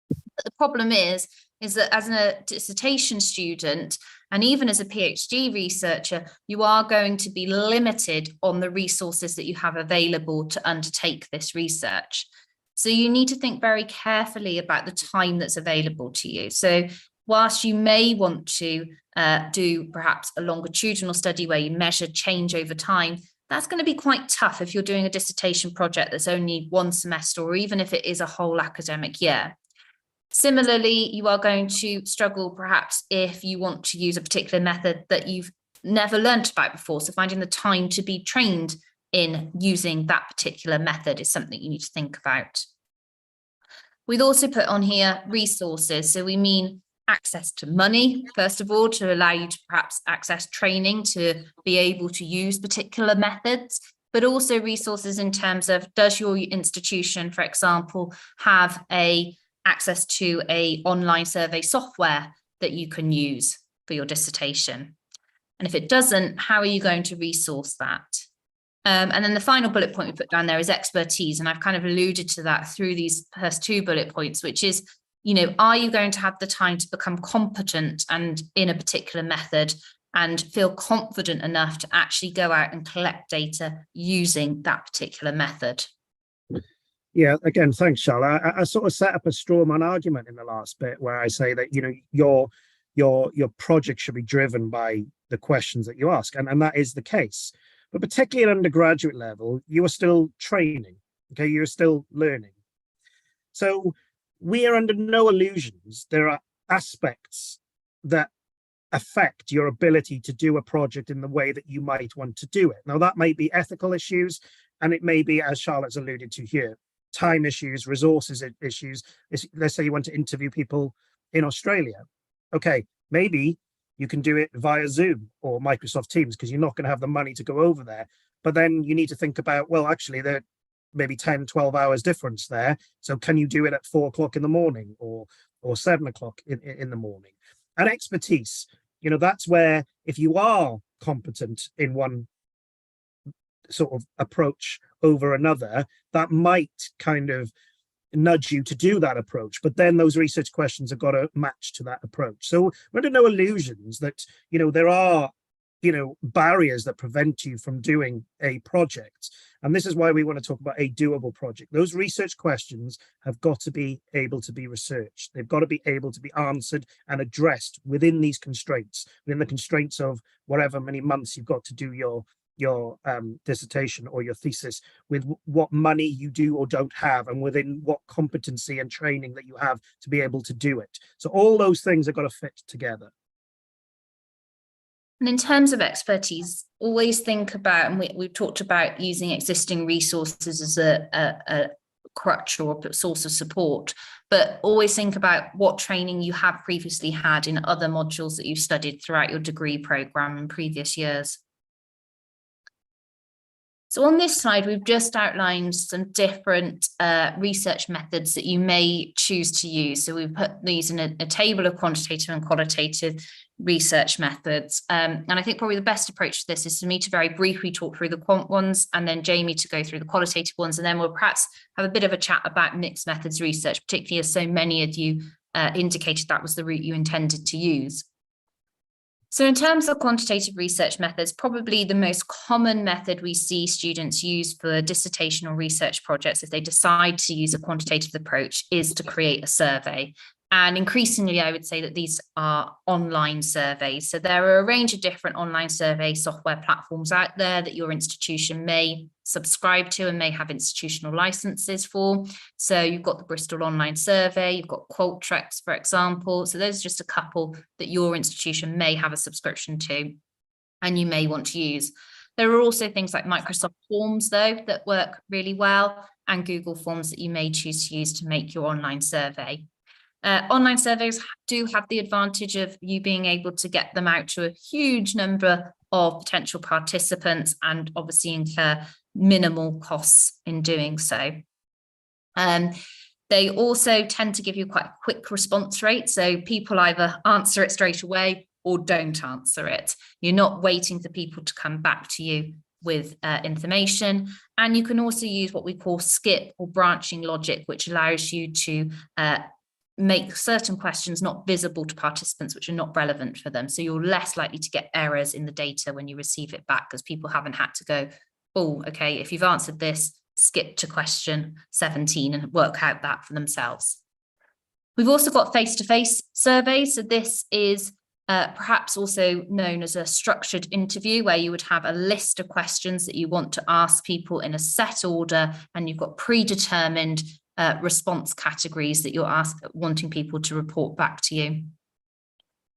But the problem is that as a dissertation student, and even as a PhD researcher, you are going to be limited on the resources that you have available to undertake this research. So you need to think very carefully about the time that's available to you. So whilst you may want to do perhaps a longitudinal study where you measure change over time, that's going to be quite tough if you're doing a dissertation project that's only one semester, or even if it is a whole academic year. Similarly, you are going to struggle perhaps if you want to use a particular method that you've never learnt about before. So finding the time to be trained in using that particular method is something you need to think about. We've also put on here resources. So we mean access to money, first of all, to allow you to perhaps access training to be able to use particular methods, but also resources in terms of, does your institution, for example, have access to an online survey software that you can use for your dissertation? And if it doesn't, how are you going to resource that? And then the final bullet point we put down there is expertise. And I've kind of alluded to that through these first two bullet points, which is, are you going to have the time to become competent and in a particular method and feel confident enough to actually go out and collect data using that particular method? Yeah, again, thanks, Charlotte. I sort of set up a straw man argument in the last bit where I say that, your project should be driven by the questions that you ask. And that is the case. But particularly at undergraduate level, you are still training, okay? You're still learning. So we are under no illusions. There are aspects that affect your ability to do a project in the way that you might want to do it. Now, that might be ethical issues, and it may be, as Charlotte's alluded to here, time issues, resources issues. Let's say you want to interview people in Australia. Okay, maybe you can do it via Zoom or Microsoft Teams because you're not going to have the money to go over there. But then you need to think about, well, actually, there maybe 10, 12 hours difference there. So can you do it at 4 o'clock in the morning or 7 o'clock in the morning? And expertise, that's where if you are competent in one sort of approach over another, that might kind of nudge you to do that approach, but then those research questions have got to match to that approach. So we're under no illusions that there are barriers that prevent you from doing a project, and this is why we want to talk about a doable project. Those research questions have got to be able to be researched. They've got to be able to be answered and addressed within these constraints, within the constraints of whatever many months you've got to do your dissertation or your thesis, with what money you do or don't have, and within what competency and training that you have to be able to do it. So all those things have got to fit together. And in terms of expertise, always think about, and we've talked about using existing resources as a crutch or a source of support, but always think about what training you have previously had in other modules that you've studied throughout your degree programme in previous years. So on this slide, we've just outlined some different research methods that you may choose to use. So we've put these in a table of quantitative and qualitative research methods. And I think probably the best approach to this is for me to very briefly talk through the quant ones, and then Jamie to go through the qualitative ones. And then we'll perhaps have a bit of a chat about mixed methods research, particularly as so many of you indicated that was the route you intended to use. So in terms of quantitative research methods, probably the most common method we see students use for dissertation or research projects, if they decide to use a quantitative approach, is to create a survey. And increasingly, I would say that these are online surveys. So there are a range of different online survey software platforms out there that your institution may subscribe to and may have institutional licenses for. So you've got the Bristol Online Survey, you've got Qualtrics, for example. So those are just a couple that your institution may have a subscription to and you may want to use. There are also things like Microsoft Forms, though, that work really well, and Google Forms that you may choose to use to make your online survey. Online surveys do have the advantage of you being able to get them out to a huge number of potential participants and obviously incur minimal costs in doing so. They also tend to give you quite a quick response rate. So people either answer it straight away or don't answer it. You're not waiting for people to come back to you with information. And you can also use what we call skip or branching logic, which allows you to make certain questions not visible to participants, which are not relevant for them. So you're less likely to get errors in the data when you receive it back, because people haven't had to go, oh, okay, if you've answered this, skip to question 17 and work out that for themselves. We've also got face-to-face surveys. So this is perhaps also known as a structured interview, where you would have a list of questions that you want to ask people in a set order, and you've got predetermined response categories that you're wanting people to report back to you.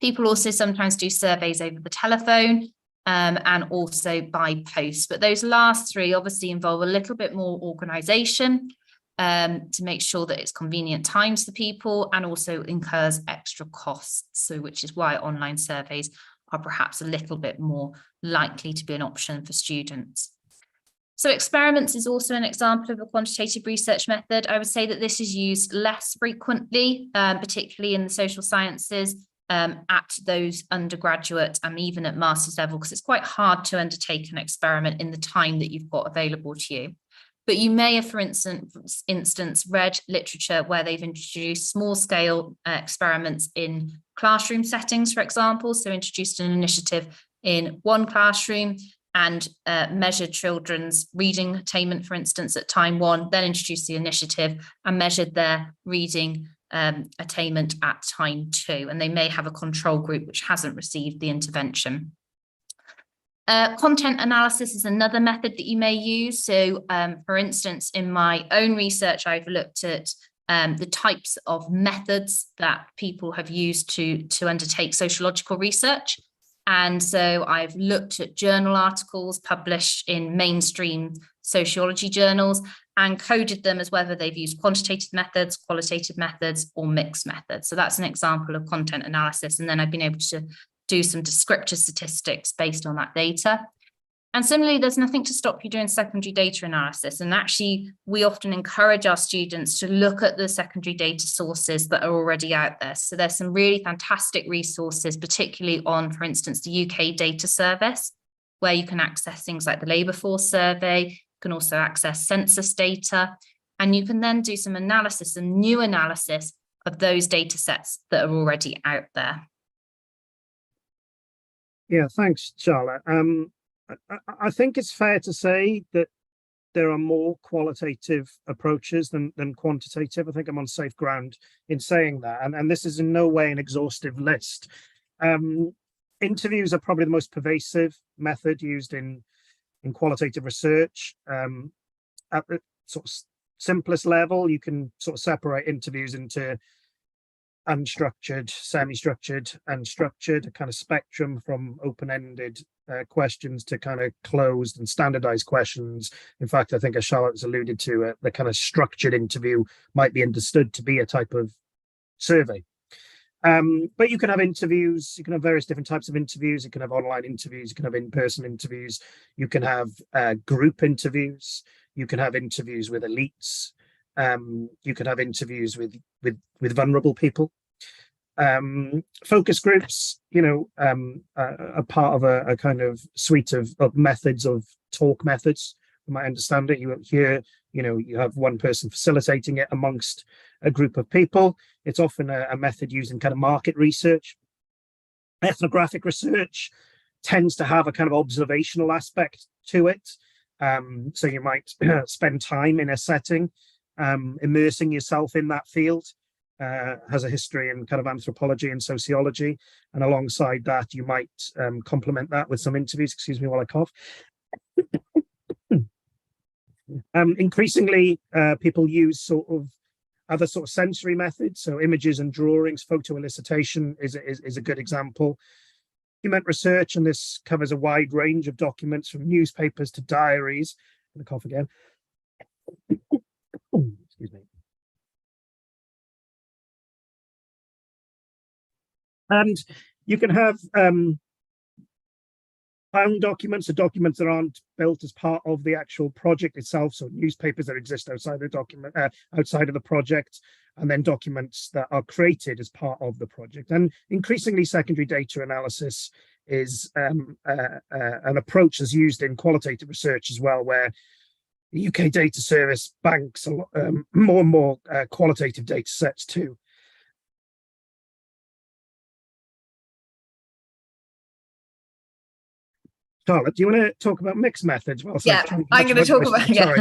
People also sometimes do surveys over the telephone and also by post, but those last three obviously involve a little bit more organisation to make sure that it's convenient times for people, and also incurs extra costs. So which is why online surveys are perhaps a little bit more likely to be an option for students. So experiments is also an example of a quantitative research method. I would say that this is used less frequently, particularly in the social sciences, at those undergraduate and even at master's level, because it's quite hard to undertake an experiment in the time that you've got available to you. But you may have, for instance, read literature where they've introduced small-scale experiments in classroom settings, for example. So introduced an initiative in one classroom and measured children's reading attainment, for instance, at time 1, then introduced the initiative and measured their reading attainment at time 2. And they may have a control group which hasn't received the intervention. Content analysis is another method that you may use. So, for instance, in my own research, I've looked at the types of methods that people have used to undertake sociological research. And so I've looked at journal articles published in mainstream sociology journals and coded them as whether they've used quantitative methods, qualitative methods, or mixed methods. So that's an example of content analysis. And then I've been able to do some descriptive statistics based on that data. And similarly, there's nothing to stop you doing secondary data analysis. And actually, we often encourage our students to look at the secondary data sources that are already out there. So there's some really fantastic resources, particularly on, for instance, the UK Data Service, where you can access things like the Labour Force Survey. You can also access census data, and you can then do some analysis and new analysis of those data sets that are already out there. Yeah, thanks, Charlotte. I think it's fair to say that there are more qualitative approaches than quantitative. I think I'm on safe ground in saying that. And this is in no way an exhaustive list. Interviews are probably the most pervasive method used in qualitative research. At the sort of simplest level, you can sort of separate interviews into unstructured, semi-structured, and structured, a kind of spectrum from open-ended questions to kind of closed and standardized questions. In fact, I think, as Charlotte has alluded to, the kind of structured interview might be understood to be a type of survey. But you can have interviews, you can have various different types of interviews. You can have online interviews, you can have in-person interviews, you can have group interviews, you can have interviews with elites, you can have interviews with vulnerable people. Focus groups, are part of a kind of suite of methods, of talk methods. You might understand it. You have one person facilitating it amongst a group of people. It's often a method used in kind of market research. Ethnographic research tends to have a kind of observational aspect to it. So you might spend time in a setting, immersing yourself in that field. Has a history in kind of anthropology and sociology, and alongside that you might complement that with some interviews. Excuse me while I cough. Increasingly, people use sort of other sort of sensory methods, so images and drawings. Photo elicitation is a good example. Document research, and this covers a wide range of documents from newspapers to diaries. I'm gonna cough again. Excuse me. And you can have found documents, or documents that aren't built as part of the actual project itself, so newspapers that exist outside the document, outside of the project, and then documents that are created as part of the project. And increasingly, secondary data analysis is an approach that's used in qualitative research as well, where the UK Data Service banks more and more qualitative data sets too. Charlotte, do you want to talk about mixed methods? Yeah, I'm going to talk about, yeah,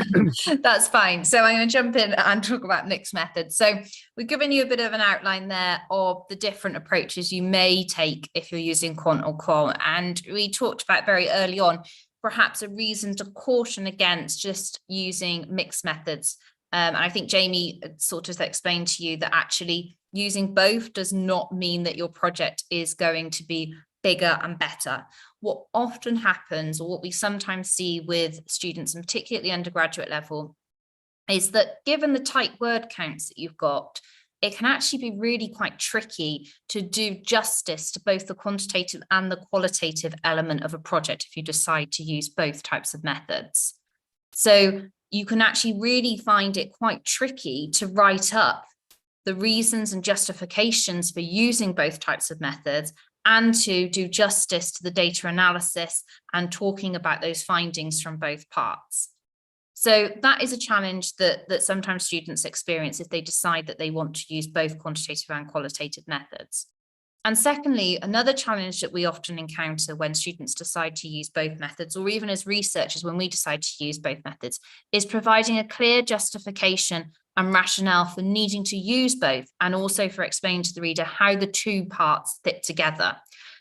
that's fine. So I'm going to jump in and talk about mixed methods. So we've given you a bit of an outline there of the different approaches you may take if you're using quant or qual. And we talked about very early on, perhaps a reason to caution against just using mixed methods. And I think Jamie sort of explained to you that actually using both does not mean that your project is going to be bigger and better. What often happens, or what we sometimes see with students, and particularly at the undergraduate level, is that given the tight word counts that you've got, it can actually be really quite tricky to do justice to both the quantitative and the qualitative element of a project if you decide to use both types of methods. So you can actually really find it quite tricky to write up the reasons and justifications for using both types of methods, and to do justice to the data analysis and talking about those findings from both parts. So that is a challenge that sometimes students experience if they decide that they want to use both quantitative and qualitative methods. And secondly, another challenge that we often encounter when students decide to use both methods, or even as researchers when we decide to use both methods, is providing a clear justification and rationale for needing to use both, and also for explaining to the reader how the two parts fit together.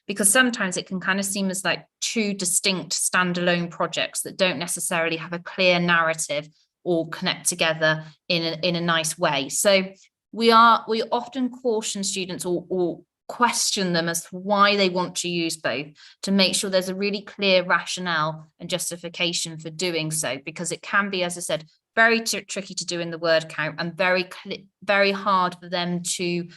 Because sometimes it can kind of seem as like two distinct standalone projects that don't necessarily have a clear narrative or connect together in a nice way. So we often caution students or question them as to why they want to use both, to make sure there's a really clear rationale and justification for doing so, because it can be, as I said, very tricky to do in the word count, and very hard for them to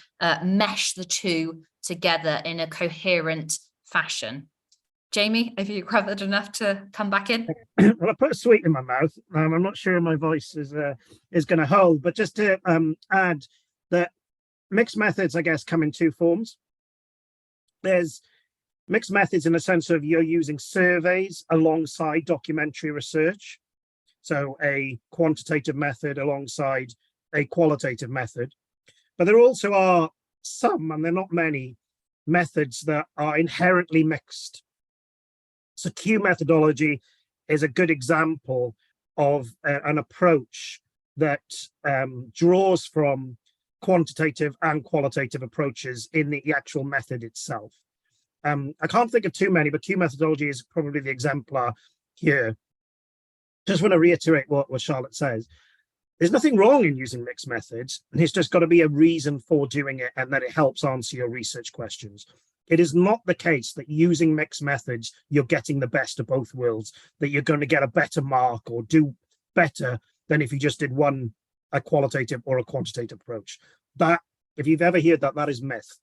mesh the two together in a coherent fashion. Jamie, have you covered enough to come back in? Well, I put a sweet in my mouth. I'm not sure my voice is going to hold, but just to add that mixed methods, I guess, come in two forms. There's mixed methods in the sense of you're using surveys alongside documentary research. So a quantitative method alongside a qualitative method. But there also are some, and they're not many, methods that are inherently mixed. So Q methodology is a good example of an approach that draws from quantitative and qualitative approaches in the actual method itself. I can't think of too many, but Q methodology is probably the exemplar here. Just want to reiterate what Charlotte says. There's nothing wrong in using mixed methods. It's just got to be a reason for doing it, and that it helps answer your research questions. It is not the case that using mixed methods, you're getting the best of both worlds, that you're going to get a better mark or do better than if you just did a qualitative or a quantitative approach. That, if you've ever heard that, that is myth.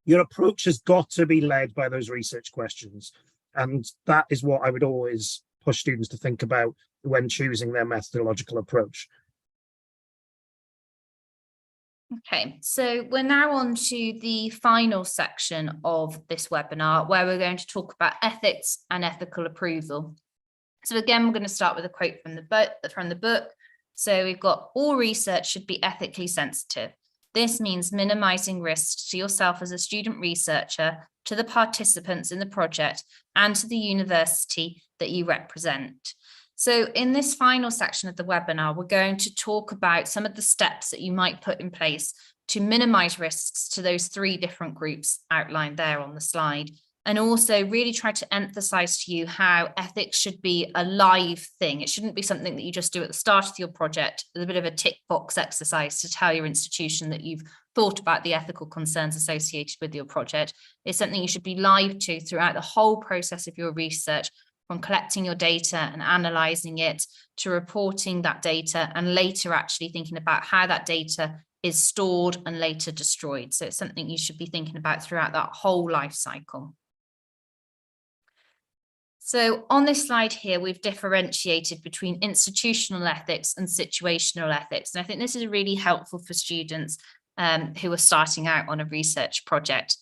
Your approach has got to be led by those research questions. And that is what I would always push students to think about when choosing their methodological approach. Okay, so we're now on to the final section of this webinar, where we're going to talk about ethics and ethical approval. So again, we're going to start with a quote from the book. So we've got, all research should be ethically sensitive. This means minimizing risks to yourself as a student researcher, to the participants in the project, and to the university that you represent. So in this final section of the webinar, we're going to talk about some of the steps that you might put in place to minimize risks to those three different groups outlined there on the slide, and also really try to emphasize to you how ethics should be a live thing. It shouldn't be something that you just do at the start of your project with a bit of a tick box exercise to tell your institution that you've thought about the ethical concerns associated with your project. It's something you should be live to throughout the whole process of your research, from collecting your data and analyzing it, to reporting that data, and later actually thinking about how that data is stored and later destroyed. So it's something you should be thinking about throughout that whole life cycle. So on this slide here, we've differentiated between institutional ethics and situational ethics. And I think this is really helpful for students who are starting out on a research project.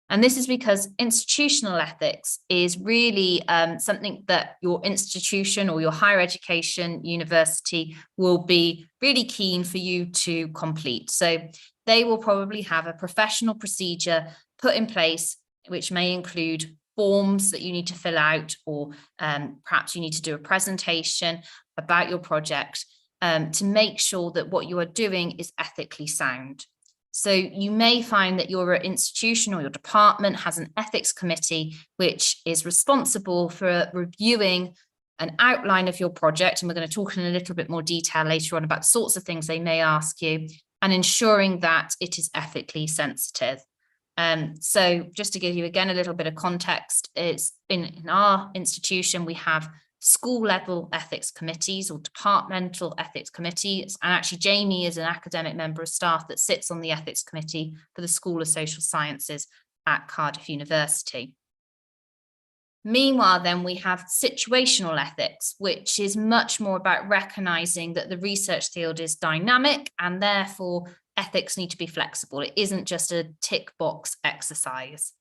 And this is because institutional ethics is really something that your institution or your higher education university will be really keen for you to complete. So they will probably have a professional procedure put in place, which may include forms that you need to fill out, or perhaps you need to do a presentation about your project to make sure that what you are doing is ethically sound. So you may find that your institution or your department has an ethics committee, which is responsible for reviewing an outline of your project. And we're going to talk in a little bit more detail later on about the sorts of things they may ask you, and ensuring that it is ethically sensitive. So just to give you again a little bit of context, it's in our institution, we have school level ethics committees or departmental ethics committees. And actually Jamie is an academic member of staff that sits on the ethics committee for the School of Social Sciences at Cardiff University. Meanwhile, then we have situational ethics, which is much more about recognizing that the research field is dynamic and therefore ethics need to be flexible. It isn't just a tick box exercise.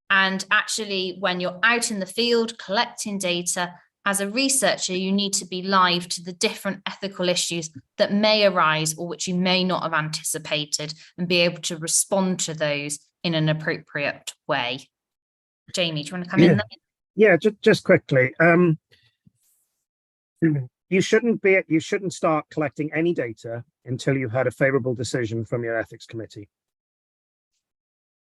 And actually, when you're out in the field collecting data, as a researcher, you need to be live to the different ethical issues that may arise or which you may not have anticipated, and be able to respond to those in an appropriate way. Jamie, do you want to come in there? Yeah, just quickly. You shouldn't start collecting any data until you've had a favorable decision from your ethics committee.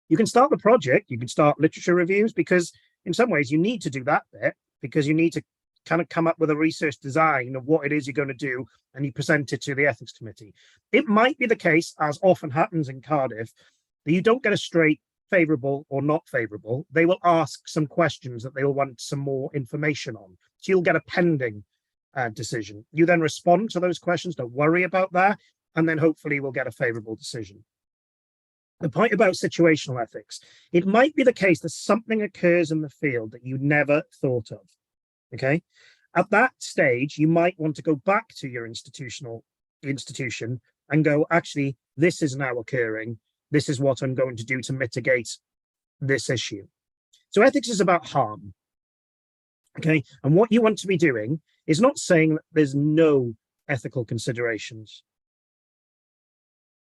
You can start the project, you can start literature reviews, because in some ways you need to do that bit, because you need to kind of come up with a research design of what it is you're going to do, and you present it to the ethics committee. It might be the case, as often happens in Cardiff, that you don't get a straight favorable or not favorable. They will ask some questions that they will want some more information on. So you'll get a pending decision. You then respond to those questions, don't worry about that, and then hopefully we'll get a favorable decision. The point about situational ethics, it might be the case that something occurs in the field that you never thought of. Okay, at that stage, you might want to go back to your institution and go, actually, this is now occurring. This is what I'm going to do to mitigate this issue. So ethics is about harm. Okay, and what you want to be doing is not saying that there's no ethical considerations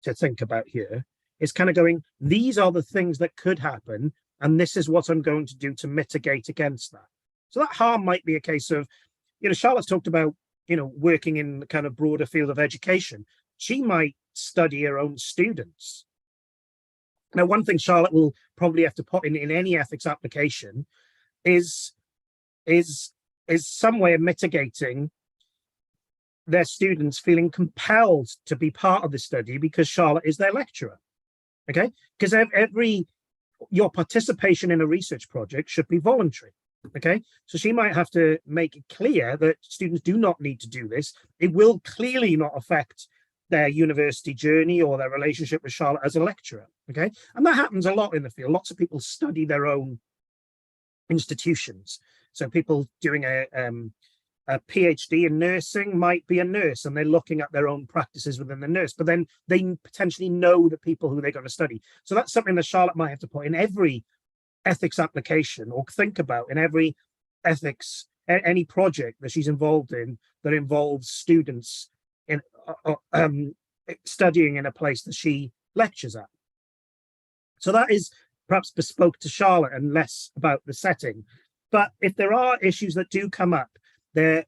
to think about here. It's kind of going, these are the things that could happen, and this is what I'm going to do to mitigate against that. So that harm might be a case of, Charlotte's talked about, working in the kind of broader field of education. She might study her own students. Now, one thing Charlotte will probably have to put in any ethics application is some way of mitigating their students feeling compelled to be part of the study because Charlotte is their lecturer. Okay, because your participation in a research project should be voluntary. Okay, so she might have to make it clear that students do not need to do this. It will clearly not affect their university journey or their relationship with Charlotte as a lecturer. Okay, and that happens a lot in the field. Lots of people study their own institutions. So people doing a PhD in nursing might be a nurse, and they're looking at their own practices within the nurse, but then they potentially know the people who they're going to study. So that's something that Charlotte might have to put in every ethics application, or think about in every ethics, any project that she's involved in that involves students in studying in a place that she lectures at. So that is perhaps bespoke to Charlotte and less about the setting. But if there are issues that do come up, they're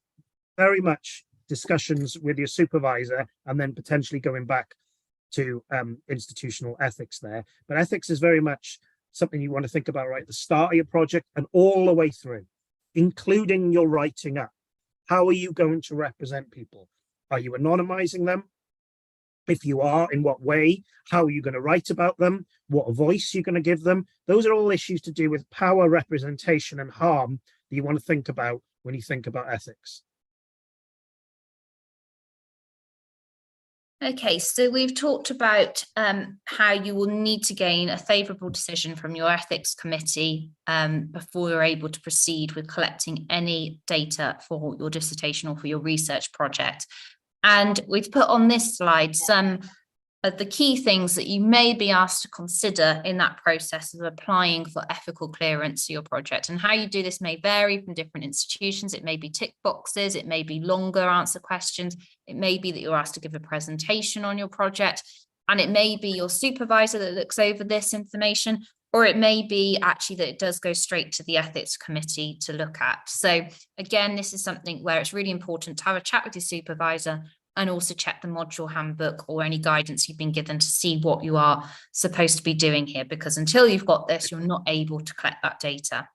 very much discussions with your supervisor, and then potentially going back to institutional ethics there. But ethics is very much something you want to think about right at the start of your project and all the way through, including your writing up. How are you going to represent people? Are you anonymizing them? If you are, in what way? How are you going to write about them? What voice you're going to give them? Those are all issues to do with power, representation, and harm that you want to think about when you think about ethics. Okay, so we've talked about how you will need to gain a favourable decision from your ethics committee before you're able to proceed with collecting any data for your dissertation or for your research project. And we've put on this slide some of the key things that you may be asked to consider in that process of applying for ethical clearance to your project. And how you do this may vary from different institutions. It may be tick boxes, it may be longer answer questions, it may be that you're asked to give a presentation on your project, and it may be your supervisor that looks over this information, or it may be actually that it does go straight to the ethics committee to look at. So again, this is something where it's really important to have a chat with your supervisor and also check the module handbook or any guidance you've been given to see what you are supposed to be doing here, because until you've got this, you're not able to collect that data.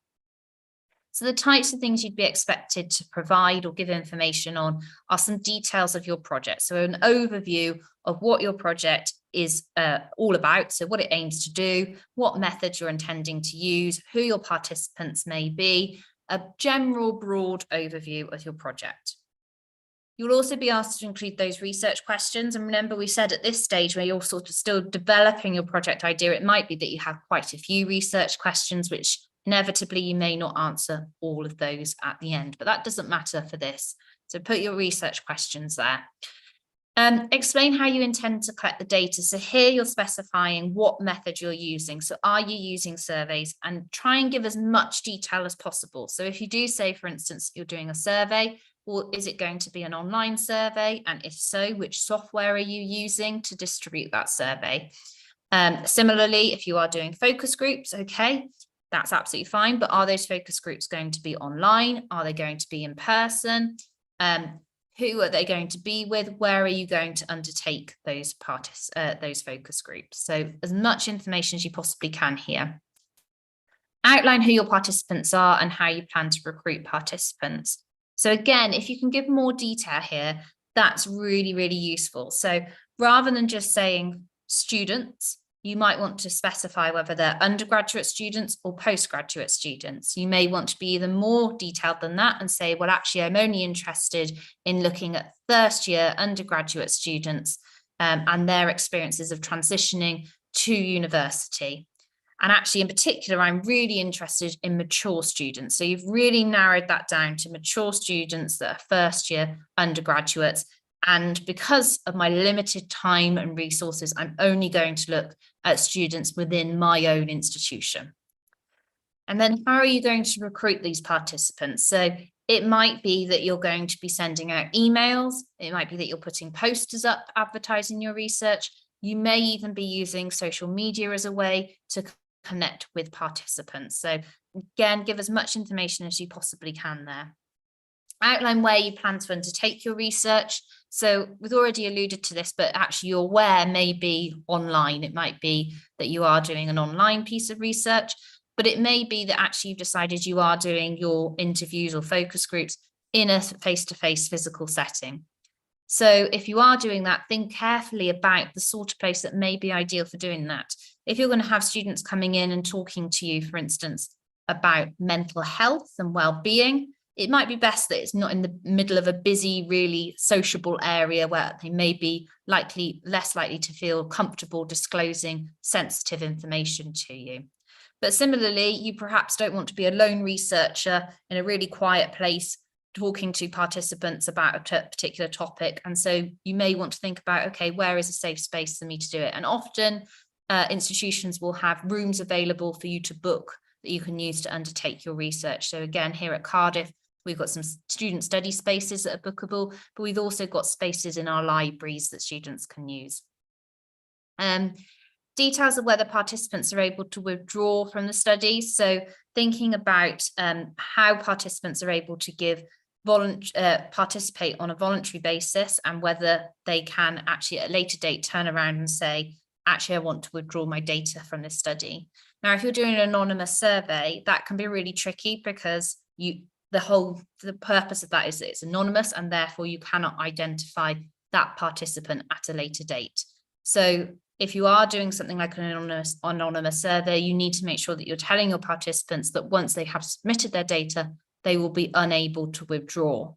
So the types of things you'd be expected to provide or give information on are some details of your project. So an overview of what your project is all about, so what it aims to do, what methods you're intending to use, who your participants may be, a general broad overview of your project. You'll also be asked to include those research questions. And remember, we said at this stage where you're sort of still developing your project idea, it might be that you have quite a few research questions, which inevitably you may not answer all of those at the end, but that doesn't matter for this. So put your research questions there. Explain how you intend to collect the data. So here you're specifying what method you're using. So are you using surveys? And try and give as much detail as possible. So if you do say, for instance, you're doing a survey, or is it going to be an online survey? And if so, which software are you using to distribute that survey? Similarly, if you are doing focus groups, okay, that's absolutely fine. But are those focus groups going to be online? Are they going to be in person? Who are they going to be with? Where are you going to undertake those focus groups? So as much information as you possibly can here. Outline who your participants are and how you plan to recruit participants. So again, if you can give more detail here, that's really, really useful. So rather than just saying students, you might want to specify whether they're undergraduate students or postgraduate students. You may want to be even more detailed than that and say, well, actually, I'm only interested in looking at first year undergraduate students and their experiences of transitioning to university. And actually, in particular, I'm really interested in mature students. So you've really narrowed that down to mature students that are first year undergraduates. And because of my limited time and resources, I'm only going to look at students within my own institution. And then how are you going to recruit these participants? So it might be that you're going to be sending out emails. It might be that you're putting posters up advertising your research. You may even be using social media as a way to connect with participants. So again, give as much information as you possibly can there. Outline where you plan to undertake your research. So we've already alluded to this, but actually your where may be online. It might be that you are doing an online piece of research, but it may be that actually you've decided you are doing your interviews or focus groups in a face-to-face physical setting. So if you are doing that, think carefully about the sort of place that may be ideal for doing that. If you're going to have students coming in and talking to you, for instance, about mental health and well-being, it might be best that it's not in the middle of a busy, really sociable area where they may be less likely to feel comfortable disclosing sensitive information to you. But similarly, you perhaps don't want to be a lone researcher in a really quiet place talking to participants about a particular topic. And so you may want to think about, okay, where is a safe space for me to do it? And often institutions will have rooms available for you to book that you can use to undertake your research. So again, here at Cardiff, we've got some student study spaces that are bookable, but we've also got spaces in our libraries that students can use. Details of whether participants are able to withdraw from the study. So thinking about how participants are able to participate on a voluntary basis, and whether they can actually at a later date turn around and say, actually, I want to withdraw my data from this study. Now, if you're doing an anonymous survey, that can be really tricky because the purpose of that is that it's anonymous, and therefore you cannot identify that participant at a later date. So if you are doing something like an anonymous survey, you need to make sure that you're telling your participants that once they have submitted their data, they will be unable to withdraw.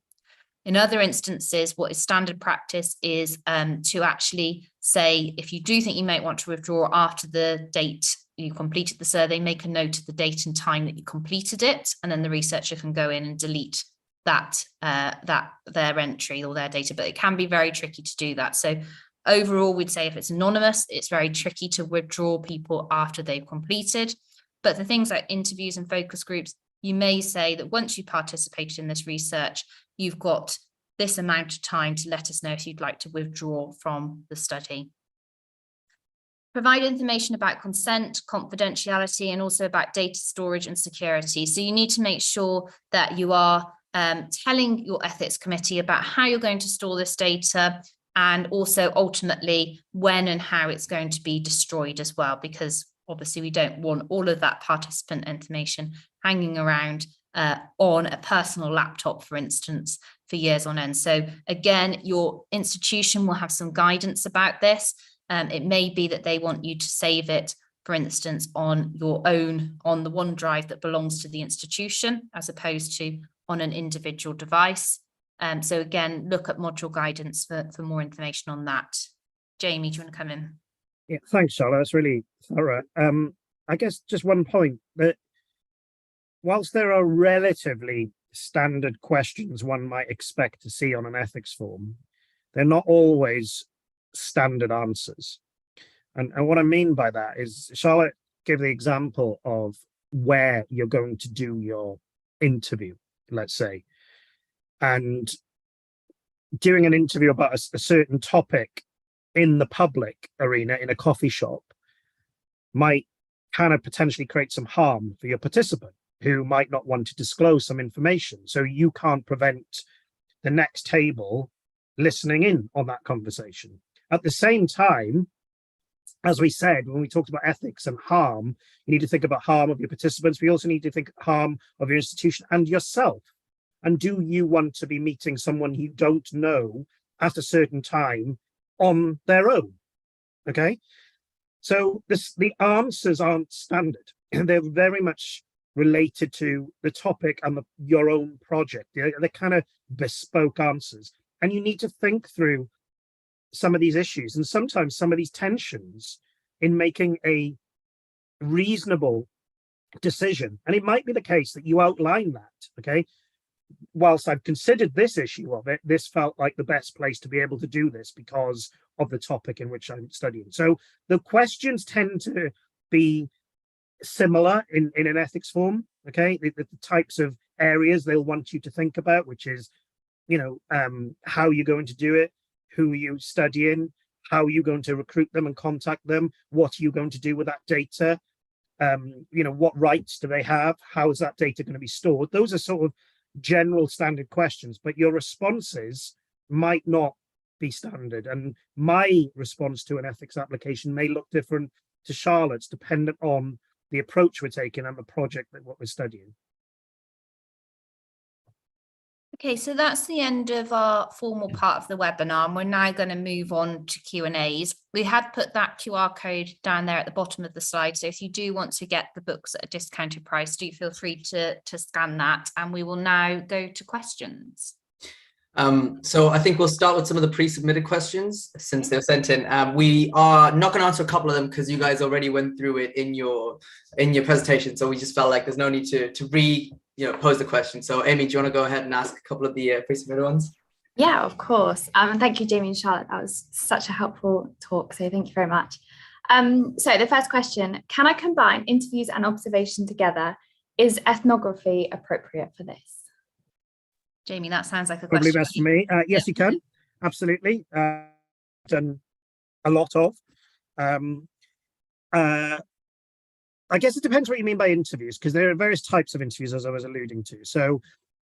In other instances, what is standard practice is to actually say, if you do think you might want to withdraw after the date you completed the survey, make a note of the date and time that you completed it, and then the researcher can go in and delete that their entry or their data. But it can be very tricky to do that. So overall, we'd say if it's anonymous, it's very tricky to withdraw people after they've completed. But the things like interviews and focus groups, you may say that once you participated in this research, you've got this amount of time to let us know if you'd like to withdraw from the study. Provide information about consent, confidentiality, and also about data storage and security. So you need to make sure that you are telling your ethics committee about how you're going to store this data, and also ultimately when and how it's going to be destroyed as well, because obviously we don't want all of that participant information hanging around on a personal laptop, for instance, for years on end. So again, your institution will have some guidance about this. It may be that they want you to save it, for instance, on your own, on the OneDrive that belongs to the institution, as opposed to on an individual device. So again, look at module guidance for more information on that. Jamie, do you want to come in? Yeah, thanks, Charlotte. That's really thorough. I guess just one point, that whilst there are relatively standard questions one might expect to see on an ethics form, they're not always standard answers. And what I mean by that is, Charlotte gave the example of where you're going to do your interview, let's say, and doing an interview about a certain topic in the public arena in a coffee shop might kind of potentially create some harm for your participant who might not want to disclose some information. So you can't prevent the next table listening in on that conversation. At the same time, as we said, when we talked about ethics and harm, you need to think about harm of your participants. We also need to think harm of your institution and yourself. And do you want to be meeting someone you don't know at a certain time on their own? Okay, so the answers aren't standard. They're very much related to the topic and your own project. They're kind of bespoke answers, and you need to think through some of these issues and sometimes some of these tensions in making a reasonable decision. And it might be the case that you outline that, okay, whilst I've considered this issue of it, this felt like the best place to be able to do this because of the topic in which I'm studying. So the questions tend to be similar in an ethics form, okay? The types of areas they'll want you to think about, which is, how you're going to do it, who are you studying, how are you going to recruit them and contact them, what are you going to do with that data, what rights do they have, how is that data going to be stored? Those are sort of general standard questions, but your responses might not be standard. And my response to an ethics application may look different to Charlotte's, dependent on the approach we're taking and the project that what we're studying. Okay, so that's the end of our formal part of the webinar, and we're now going to move on to Q&As. We had put that QR code down there at the bottom of the slide, so if you do want to get the books at a discounted price, do feel free to scan that, and we will now go to questions. So I think we'll start with some of the pre-submitted questions since they're sent in. We are not going to answer a couple of them because you guys already went through it in your presentation, so we just felt like there's no need to pose the question. So Amy, do you want to go ahead and ask a couple of the pre-submitted ones? Yeah, of course. And thank you, Jamie and Charlotte. That was such a helpful talk. So thank you very much. So the first question, can I combine interviews and observation together? Is ethnography appropriate for this? Jamie, that sounds like a Probably question. best for me. Yes, you can. Absolutely. Done a lot of. I guess it depends what you mean by interviews, because there are various types of interviews, as I was alluding to. So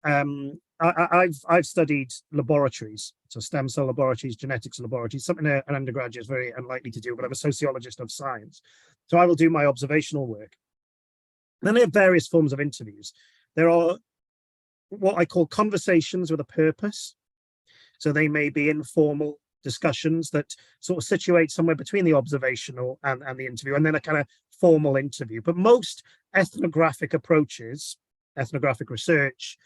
I've studied laboratories, so stem cell laboratories, genetics laboratories, something an undergraduate is very unlikely to do, but I'm a sociologist of science. So I will do my observational work. Then there are various forms of interviews. There are what I call conversations with a purpose. So they may be informal discussions that sort of situate somewhere between the observational and the interview, and then a kind of formal interview. But most ethnographic approaches, ethnographic research,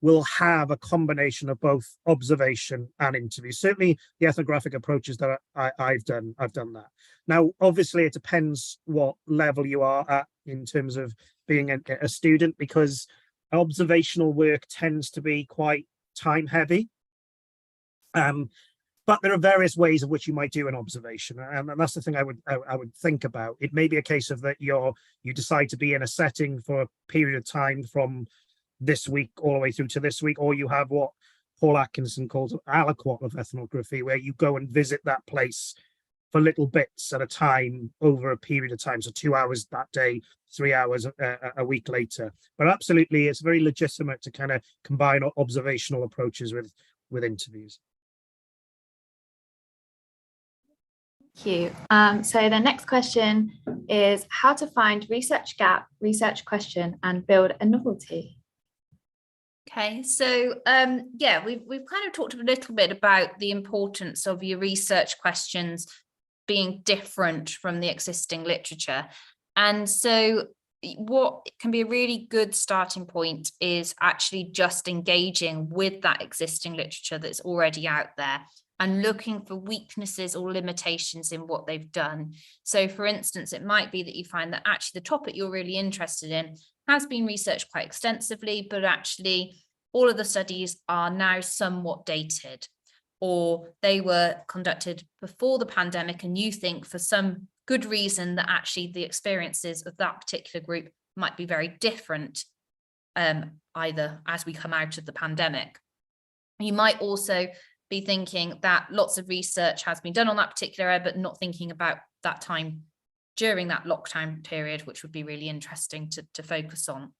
will have a combination of both observation and interview. Certainly the ethnographic approaches that I've done that. Now, obviously it depends what level you are at in terms of being a student, because observational work tends to be quite time heavy. But there are various ways in which you might do an observation, and that's the thing I would think about. It may be a case of that you decide to be in a setting for a period of time from this week all the way through to this week, or you have what Paul Atkinson calls aliquot of ethnography, where you go and visit that place for little bits at a time over a period of time. So 2 hours that day, 3 hours a week later. But absolutely, it's very legitimate to kind of combine observational approaches with interviews. Thank you. So the next question is how to find research gap, research question, and build a novelty. Okay, so yeah, we've kind of talked a little bit about the importance of your research questions being different from the existing literature. And so what can be a really good starting point is actually just engaging with that existing literature that's already out there and looking for weaknesses or limitations in what they've done. So for instance, it might be that you find that actually the topic you're really interested in has been researched quite extensively, but actually all of the studies are now somewhat dated, or they were conducted before the pandemic, and you think for some good reason that actually the experiences of that particular group might be very different, either as we come out of the pandemic. You might also be thinking that lots of research has been done on that particular area, but not thinking about that time during that lockdown period, which would be really interesting to focus on.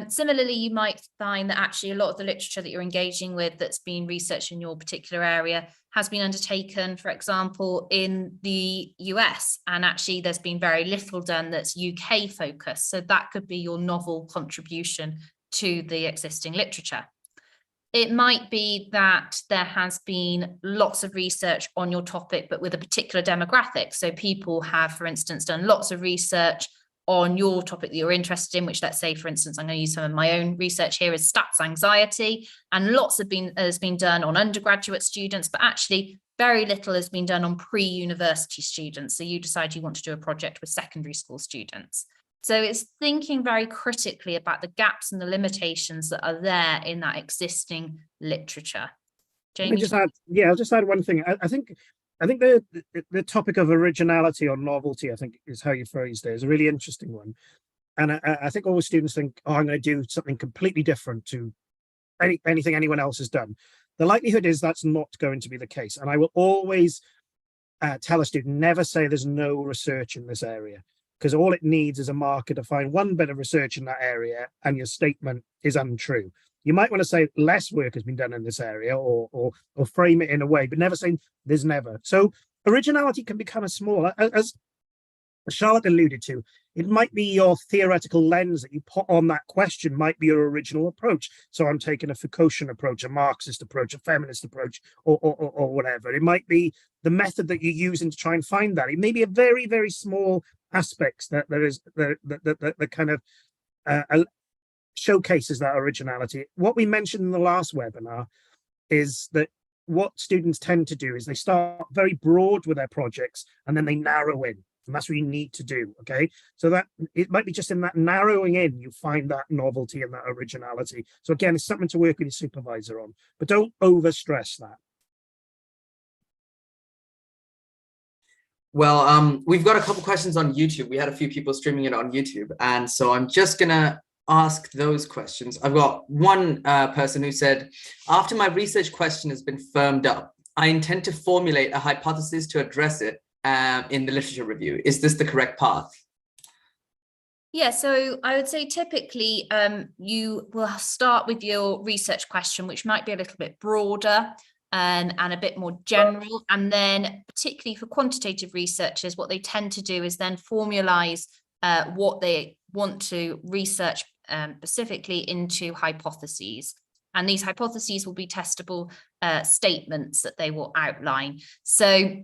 Similarly, you might find that actually a lot of the literature that you're engaging with that's been researched in your particular area has been undertaken, for example, in the US, and actually there's been very little done that's UK focused. So that could be your novel contribution to the existing literature. It might be that there has been lots of research on your topic, but with a particular demographic. So people have, for instance, done lots of research on your topic that you're interested in, which, let's say, for instance, I'm going to use some of my own research here, is stats anxiety, and lots has been done on undergraduate students, but actually very little has been done on pre-university students. So you decide you want to do a project with secondary school students. So it's thinking very critically about the gaps and the limitations that are there in that existing literature. Jamie? Let me just add, I'll just add one thing. I think the topic of originality or novelty, I think is how you phrased it, is a really interesting one. And I think all students think, oh, I'm going to do something completely different to anything anyone else has done. The likelihood is that's not going to be the case. And I will always tell a student, never say there's no research in this area, because all it needs is a marker to find one bit of research in that area and your statement is untrue. You might want to say less work has been done in this area, or frame it in a way, but never say there's never. So originality can be kind of small. As Charlotte alluded to, it might be your theoretical lens that you put on that question might be your original approach. So I'm taking a Foucaultian approach, a Marxist approach, a feminist approach, or whatever. It might be the method that you're using to try and find that. It may be a very, very small aspects that kind of showcases that originality. What we mentioned in the last webinar is that what students tend to do is they start very broad with their projects and then they narrow in, and that's what you need to do. Okay, so that it might be just in that narrowing in you find that novelty and that originality. So again, it's something to work with your supervisor on, but don't over stress that. Well, we've got a couple questions on YouTube. We had a few people streaming it on YouTube, and so I'm just gonna ask those questions. I've got one person who said, after my research question has been firmed up, I intend to formulate a hypothesis to address it in the literature review. Is this the correct path? Yeah, so I would say typically you will start with your research question, which might be a little bit broader and a bit more general. And then particularly for quantitative researchers, what they tend to do is then formalize what they want to research specifically into hypotheses. And these hypotheses will be testable statements that they will outline. So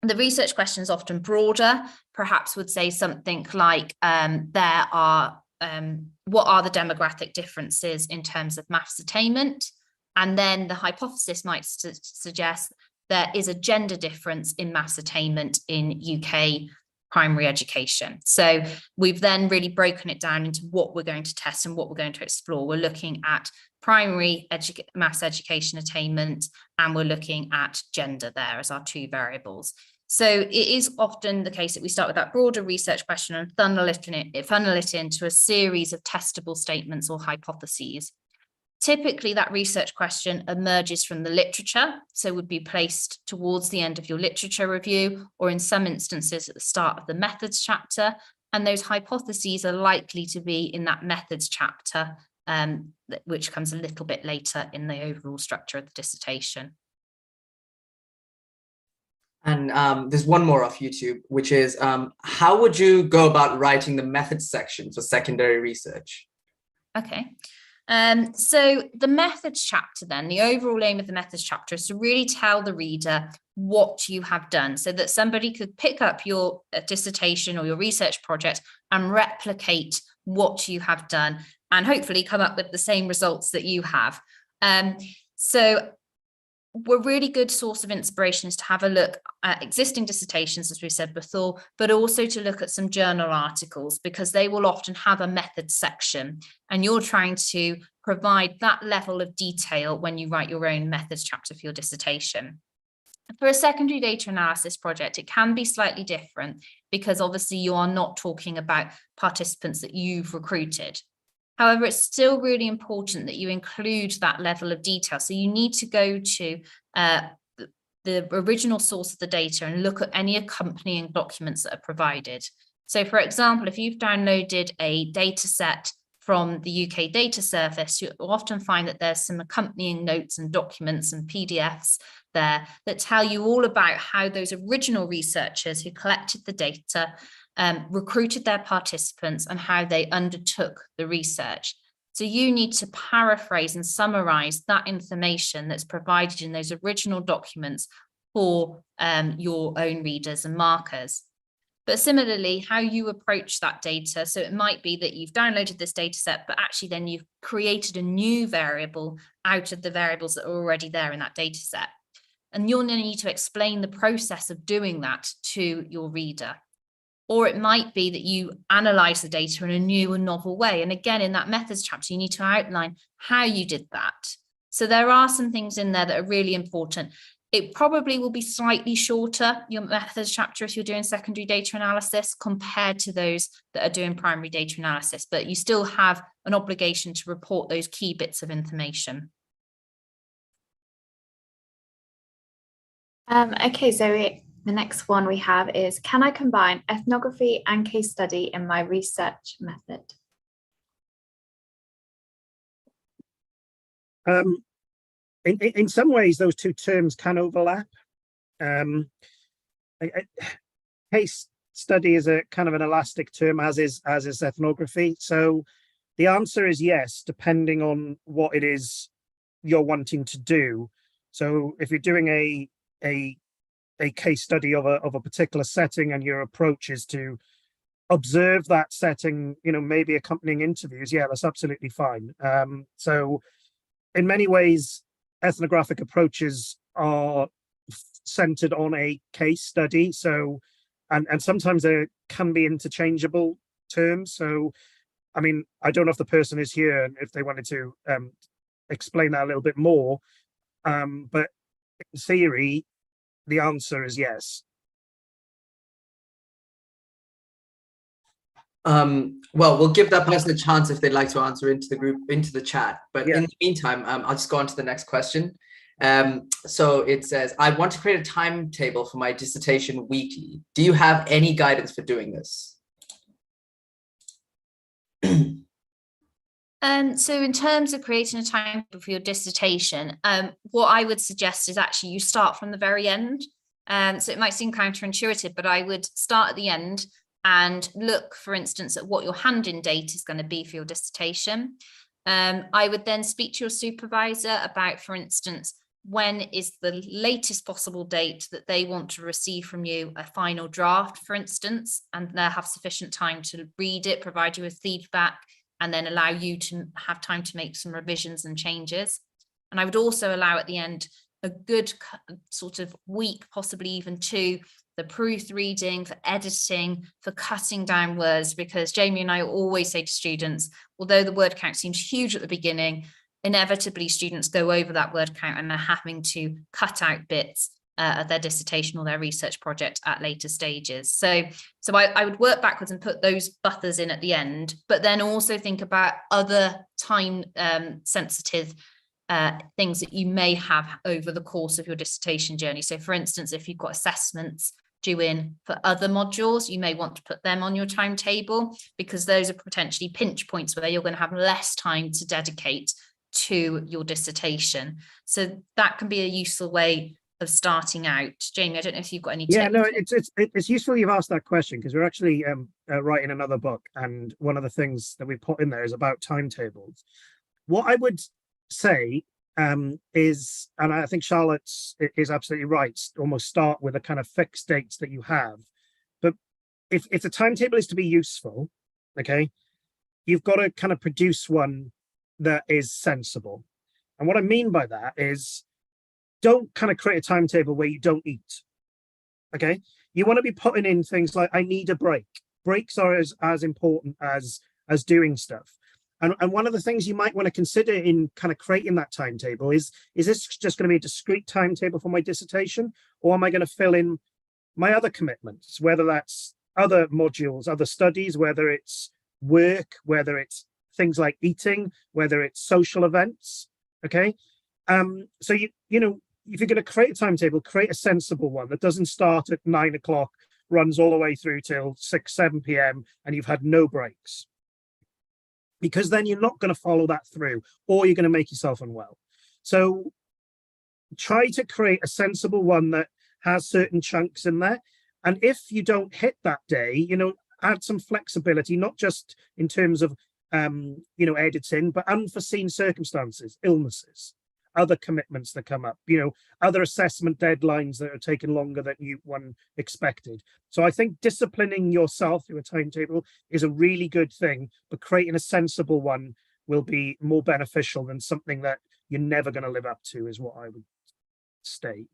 the research question is often broader, perhaps would say something like there are what are the demographic differences in terms of maths attainment? And then the hypothesis might suggest there is a gender difference in maths attainment in UK primary education. So we've then really broken it down into what we're going to test and what we're going to explore. We're looking at primary maths education attainment, and we're looking at gender there as our two variables. So it is often the case that we start with that broader research question and funnel it into a series of testable statements or hypotheses. Typically, that research question emerges from the literature, so would be placed towards the end of your literature review, or in some instances at the start of the methods chapter. And those hypotheses are likely to be in that methods chapter, which comes a little bit later in the overall structure of the dissertation. And there's one more off YouTube, which is how would you go about writing the methods section for secondary research? Okay. So the methods chapter, then, the overall aim of the methods chapter is to really tell the reader what you have done, so that somebody could pick up your dissertation or your research project and replicate what you have done and hopefully come up with the same results that you have. So a really good source of inspiration is to have a look at existing dissertations, as we said before, but also to look at some journal articles, because they will often have a methods section, and you're trying to provide that level of detail when you write your own methods chapter for your dissertation. For a secondary data analysis project, it can be slightly different, because obviously you are not talking about participants that you've recruited. However, it's still really important that you include that level of detail. So you need to go to the original source of the data and look at any accompanying documents that are provided. So, for example, if you've downloaded a data set from the UK Data Service, you'll often find that there's some accompanying notes and documents and PDFs there that tell you all about how those original researchers who collected the data recruited their participants and how they undertook the research. So you need to paraphrase and summarize that information that's provided in those original documents for your own readers and markers. But similarly, how you approach that data, so it might be that you've downloaded this data set, but actually then you've created a new variable out of the variables that are already there in that data set. And you'll need to explain the process of doing that to your reader. Or it might be that you analyze the data in a new and novel way. And again, in that methods chapter, you need to outline how you did that. So there are some things in there that are really important. It probably will be slightly shorter, your methods chapter, if you're doing secondary data analysis, compared to those that are doing primary data analysis, but you still have an obligation to report those key bits of information. Okay, so the next one we have is, can I combine ethnography and case study in my research method? In some ways, those two terms can overlap. Case study is a kind of an elastic term, as is ethnography. So the answer is yes, depending on what it is you're wanting to do. So if you're doing a case study of a particular setting, and your approach is to observe that setting, maybe accompanying interviews, yeah, that's absolutely fine. So in many ways, ethnographic approaches are centered on a case study. So, and sometimes there can be interchangeable terms. So, I mean, I don't know if the person is here and if they wanted to explain that a little bit more, but in theory, the answer is yes. Well, we'll give that person a chance if they'd like to answer into the chat. But in the meantime, I'll just go on to the next question. So it says, I want to create a timetable for my dissertation weekly. Do you have any guidance for doing this? So in terms of creating a timetable for your dissertation, what I would suggest is actually you start from the very end. So it might seem counterintuitive, but I would start at the end and look, for instance, at what your hand-in date is going to be for your dissertation. I would then speak to your supervisor about, for instance, when is the latest possible date that they want to receive from you a final draft, for instance, and they'll have sufficient time to read it, provide you with feedback, and then allow you to have time to make some revisions and changes. And I would also allow at the end a good sort of week, possibly even 2, for proofreading, for editing, for cutting down words, because Jamie and I always say to students, although the word count seems huge at the beginning, inevitably students go over that word count and are having to cut out bits of their dissertation or their research project at later stages. So I would work backwards and put those buffers in at the end, but then also think about other time sensitive things that you may have over the course of your dissertation journey. So for instance, if you've got assessments due in for other modules, you may want to put them on your timetable, because those are potentially pinch points where you're going to have less time to dedicate to your dissertation. So that can be a useful way of starting out. Jamie, I don't know if you've got any tips. Yeah, no, it's useful you've asked that question, because we're actually writing another book, and one of the things that we put in there is about timetables. What I would say is, and I think Charlotte is absolutely right, almost start with a kind of fixed dates that you have. But if the timetable is to be useful, okay, you've got to kind of produce one that is sensible. And what I mean by that is, don't kind of create a timetable where you don't eat. Okay, you want to be putting in things like, I need a break. Breaks are as important as doing stuff. And one of the things you might want to consider in kind of creating that timetable is this just going to be a discrete timetable for my dissertation, or am I going to fill in my other commitments, whether that's other modules, other studies, whether it's work, whether it's things like eating, whether it's social events. Okay, so you know, if you're going to create a timetable, create a sensible one that doesn't start at 9 o'clock, runs all the way through till 6-7 p.m. and you've had no breaks, because then you're not going to follow that through, or you're going to make yourself unwell. So try to create a sensible one that has certain chunks in there, and if you don't hit that day, you know, add some flexibility, not just in terms of you know, editing, but unforeseen circumstances, illnesses, other commitments that come up, you know, other assessment deadlines that are taking longer than one expected. So I think disciplining yourself through a timetable is a really good thing, but creating a sensible one will be more beneficial than something that you're never going to live up to, is what I would state.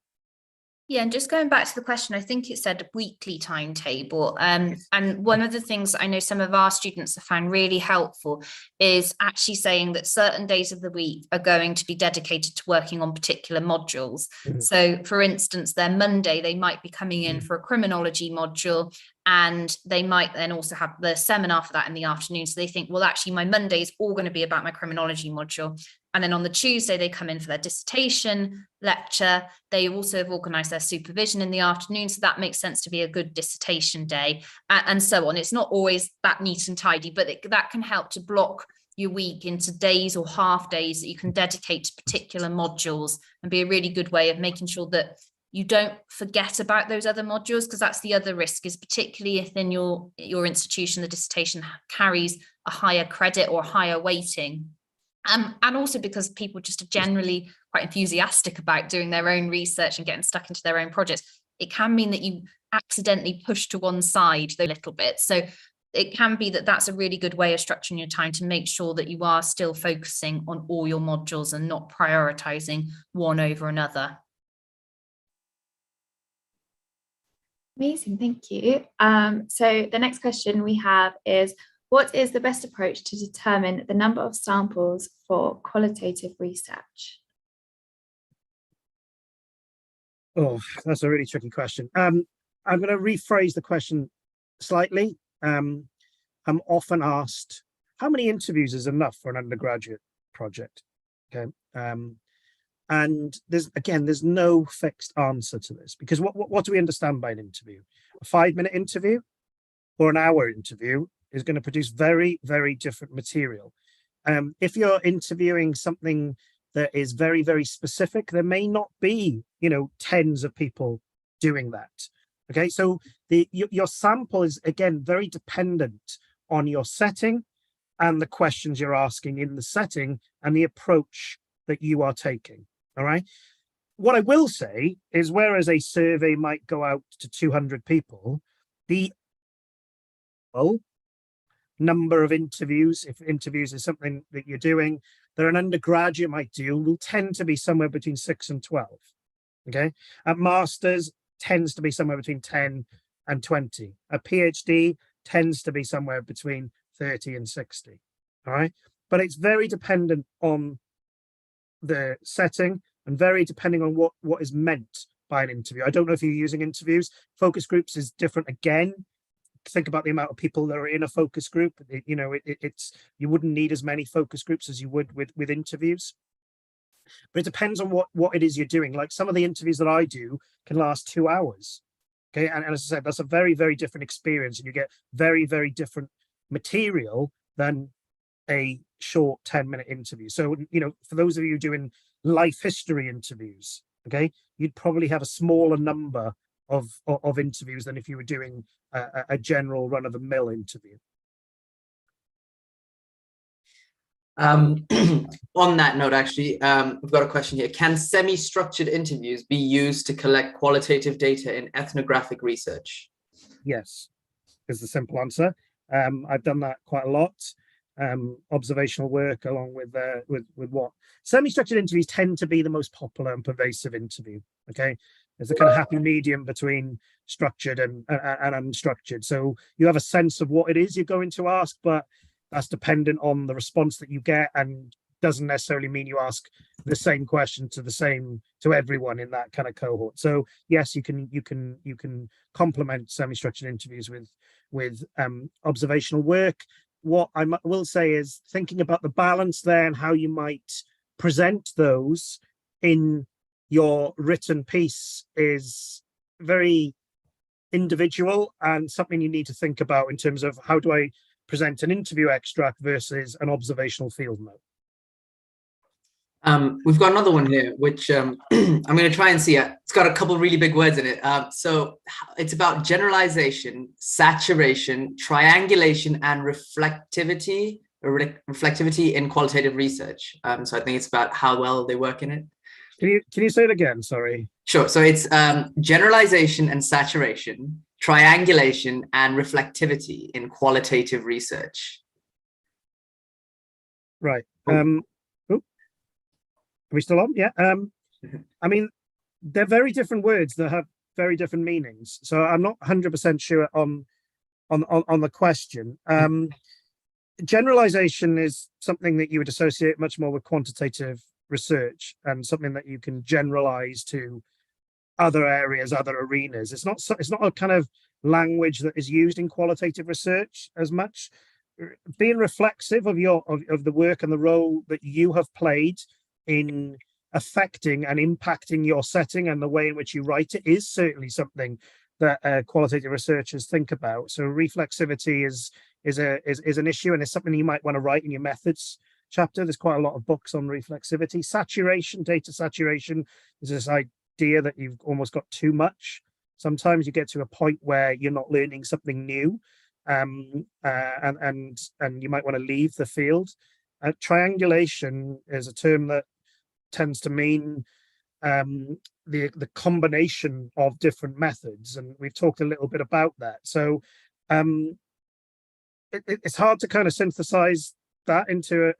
Yeah, and just going back to the question, I think it said weekly timetable. And one of the things I know some of our students have found really helpful is actually saying that certain days of the week are going to be dedicated to working on particular modules. So for instance, their Monday, they might be coming in for a criminology module, and they might then also have the seminar for that in the afternoon. So they think, well, actually my Monday is all going to be about my criminology module. And then on the Tuesday, they come in for their dissertation lecture. They also have organised their supervision in the afternoon. So that makes sense to be a good dissertation day, and so on. It's not always that neat and tidy, but that can help to block your week into days or half days that you can dedicate to particular modules, and be a really good way of making sure that you don't forget about those other modules, because that's the other risk, is particularly if in your institution, the dissertation carries a higher credit or higher weighting. And also because people just are generally quite enthusiastic about doing their own research and getting stuck into their own projects, it can mean that you accidentally push to one side a little bit. So it can be that that's a really good way of structuring your time to make sure that you are still focusing on all your modules and not prioritizing one over another. Amazing, thank you. So the next question we have is, what is the best approach to determine the number of samples for qualitative research? Oh, that's a really tricky question. I'm going to rephrase the question slightly. I'm often asked, how many interviews is enough for an undergraduate project? Okay. And there's no fixed answer to this, because what do we understand by an interview? A 5-minute interview or an hour interview is going to produce very, very different material. If you're interviewing something that is very, very specific, there may not be, you know, tens of people doing that. Okay, so your sample is, again, very dependent on your setting and the questions you're asking in the setting and the approach that you are taking. All right. what I will say is, whereas a survey might go out to 200 people, the number of interviews, if interviews is something that you're doing, that an undergraduate might do, will tend to be somewhere between 6 and 12. Okay, at masters tends to be somewhere between 10 and 20. A PhD tends to be somewhere between 30 and 60. All right, but it's very dependent on the setting and very depending on what is meant by an interview. I don't know if you're using interviews. Focus groups is different again. Think about the amount of people that are in a focus group. It's you wouldn't need as many focus groups as you would with interviews. But it depends on what it is you're doing. Like some of the interviews that I do can last 2 hours. Okay, and as I said, that's a very, very different experience, and you get very, very different material than a short 10-minute interview. So, for those of you doing life history interviews, okay, you'd probably have a smaller number of interviews than if you were doing a general run-of-the-mill interview. On that note, actually, we've got a question here. Can semi-structured interviews be used to collect qualitative data in ethnographic research? Yes, is the simple answer. I've done that quite a lot. Observational work, along with what semi-structured interviews tend to be the most popular and pervasive interview. Okay, there's a kind of happy medium between structured and unstructured. So you have a sense of what it is you're going to ask, but that's dependent on the response that you get, and doesn't necessarily mean you ask the same question to everyone in that kind of cohort. So yes, you can complement semi-structured interviews with observational work. What I will say is, thinking about the balance there and how you might present those in your written piece is very individual, and something you need to think about in terms of how do I present an interview extract versus an observational field note. We've got another one here, which I'm going to try and see. It's got a couple really big words in it. So it's about generalization, saturation, triangulation, and reflectivity in qualitative research. So I think it's about how well they work in it. Can you say it again? Sorry. Sure. So it's generalization and saturation, triangulation, and reflectivity in qualitative research. Right. Are we still on? Yeah. I mean, they're very different words that have very different meanings. So I'm not 100% sure on the question. Generalization is something that you would associate much more with quantitative research, and something that you can generalize to other areas, other arenas. It's not a kind of language that is used in qualitative research as much. Being reflexive of the work and the role that you have played in affecting and impacting your setting and the way in which you write it is certainly something that qualitative researchers think about. So reflexivity is an issue, and it's something you might want to write in your methods chapter. There's quite a lot of books on reflexivity. Saturation, data saturation, is this idea that you've almost got too much. Sometimes you get to a point where you're not learning something new, and you might want to leave the field. Triangulation is a term that tends to mean the combination of different methods, and we've talked a little bit about that. So it's hard to kind of synthesize that into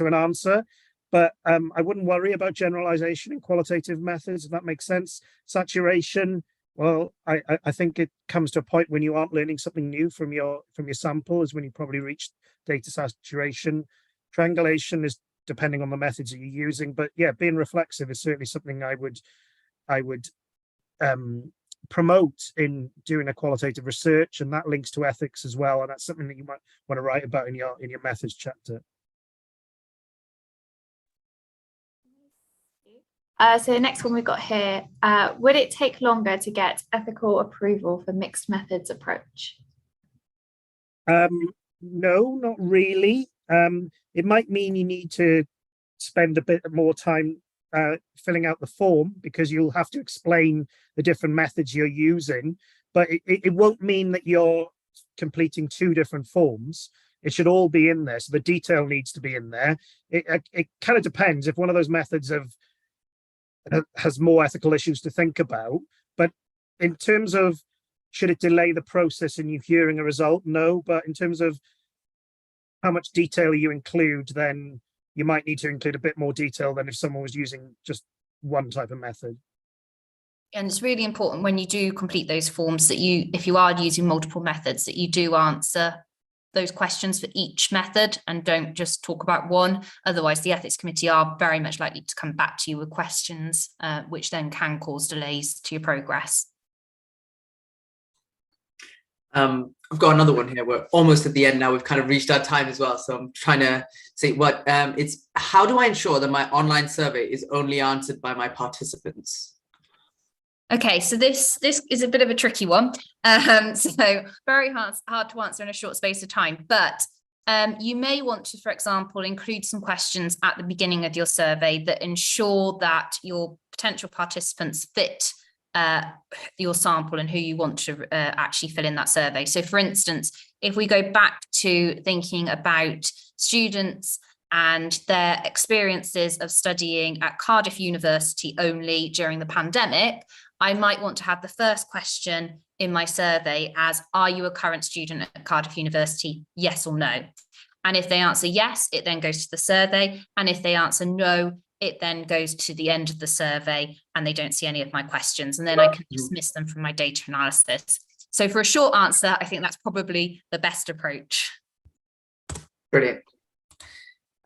an answer, but I wouldn't worry about generalization in qualitative methods, if that makes sense. Saturation, well, I think it comes to a point when you aren't learning something new from your sample, is when you probably reach data saturation. Triangulation is depending on the methods that you're using, but yeah, being reflexive is certainly something I would promote in doing a qualitative research, and that links to ethics as well, and that's something that you might want to write about in your methods chapter. So the next one we've got here, would it take longer to get ethical approval for mixed methods approach? No, not really. It might mean you need to spend a bit more time filling out the form, because you'll have to explain the different methods you're using, but it won't mean that you're completing two different forms. It should all be in there, so the detail needs to be in there. It kind of depends. If one of those methods of has more ethical issues to think about. But in terms of, should it delay the process in you hearing a result? No, but in terms of how much detail you include, then you might need to include a bit more detail than if someone was using just one type of method. And it's really important when you do complete those forms that you, if you are using multiple methods, that you do answer those questions for each method and don't just talk about one. Otherwise, the ethics committee are very much likely to come back to you with questions, which then can cause delays to your progress. I've got another one here. We're almost at the end now. We've kind of reached our time as well. So I'm trying to see what it's, how do I ensure that my online survey is only answered by my participants? Okay, so this is a bit of a tricky one. So very hard to answer in a short space of time, but you may want to, for example, include some questions at the beginning of your survey that ensure that your potential participants fit your sample and who you want to actually fill in that survey. So for instance, if we go back to thinking about students and their experiences of studying at Cardiff University only during the pandemic, I might want to have the first question in my survey as, are you a current student at Cardiff University? Yes or no? And if they answer yes, it then goes to the survey. And if they answer no, it then goes to the end of the survey and they don't see any of my questions. And then I can dismiss them from my data analysis. So for a short answer, I think that's probably the best approach. Brilliant.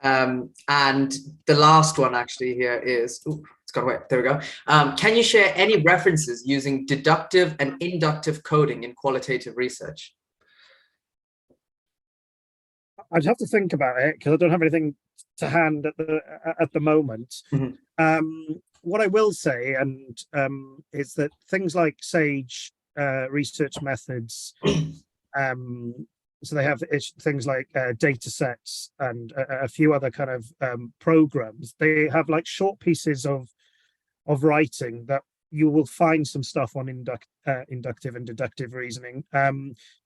And the last one actually here is, ooh, it's got away. There we go. Can you share any references using deductive and inductive coding in qualitative research? I'd have to think about it because I don't have anything to hand at the moment. Mm-hmm. What I will say is that things like Sage research methods, so they have things like data sets and a few other kind of programs. They have like short pieces of writing that you will find some stuff on inductive and deductive reasoning,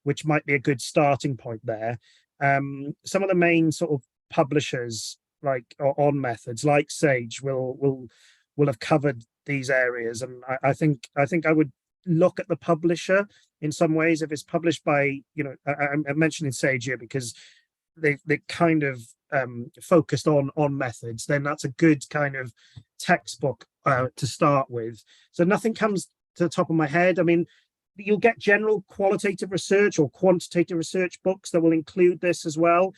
which might be a good starting point there. Some of the main sort of publishers like on methods like Sage will have covered these areas, and I think I would look at the publisher in some ways. If it's published by, you know, I'm mentioning Sage here because they kind of focused on methods, then that's a good kind of textbook to start with. So nothing comes to the top of my head. I mean, you'll get general qualitative research or quantitative research books that will include this as well.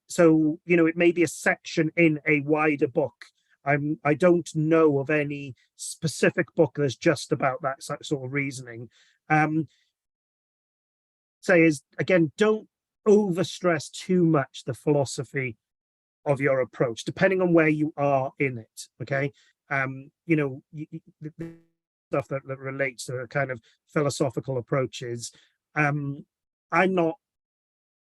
So, you know, it may be a section in a wider book. I don't know of any specific book that's just about that sort of reasoning. Say is, again, don't overstress too much the philosophy of your approach, depending on where you are in it. Okay, you know, the stuff that relates to kind of philosophical approaches, I'm not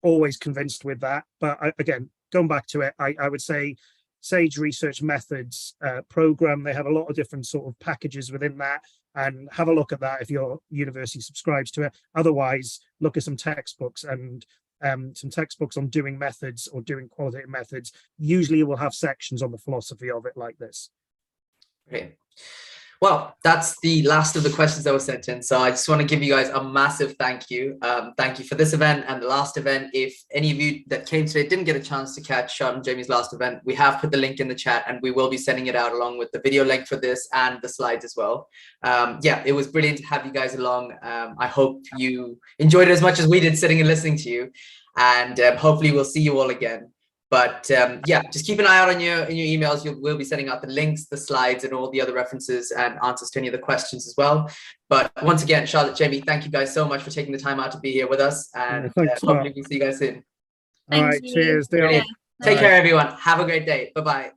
always convinced with that, but again, going back to it, I would say Sage Research Methods program, they have a lot of different sort of packages within that, and have a look at that if your university subscribes to it. Otherwise, look at some textbooks and some textbooks on doing methods or doing qualitative methods. Usually will have sections on the philosophy of it like this. Okay. Well, that's the last of the questions that were sent in. So I just want to give you guys a massive thank you. Thank you for this event and the last event. If any of you that came today didn't get a chance to catch Charlotte and Jamie's last event, we have put the link in the chat and we will be sending it out along with the video link for this and the slides as well. Yeah, it was brilliant to have you guys along. I hope you enjoyed it as much as we did sitting and listening to you. And hopefully we'll see you all again. But yeah, just keep an eye out on your emails. We'll be sending out the links, the slides, and all the other references and answers to any of the questions as well. But once again, Charlotte, Jamie, thank you guys so much for taking the time out to be here with us. And hopefully we'll see you guys soon. All right, cheers. Yeah. Take care, everyone. Have a great day. Bye-bye.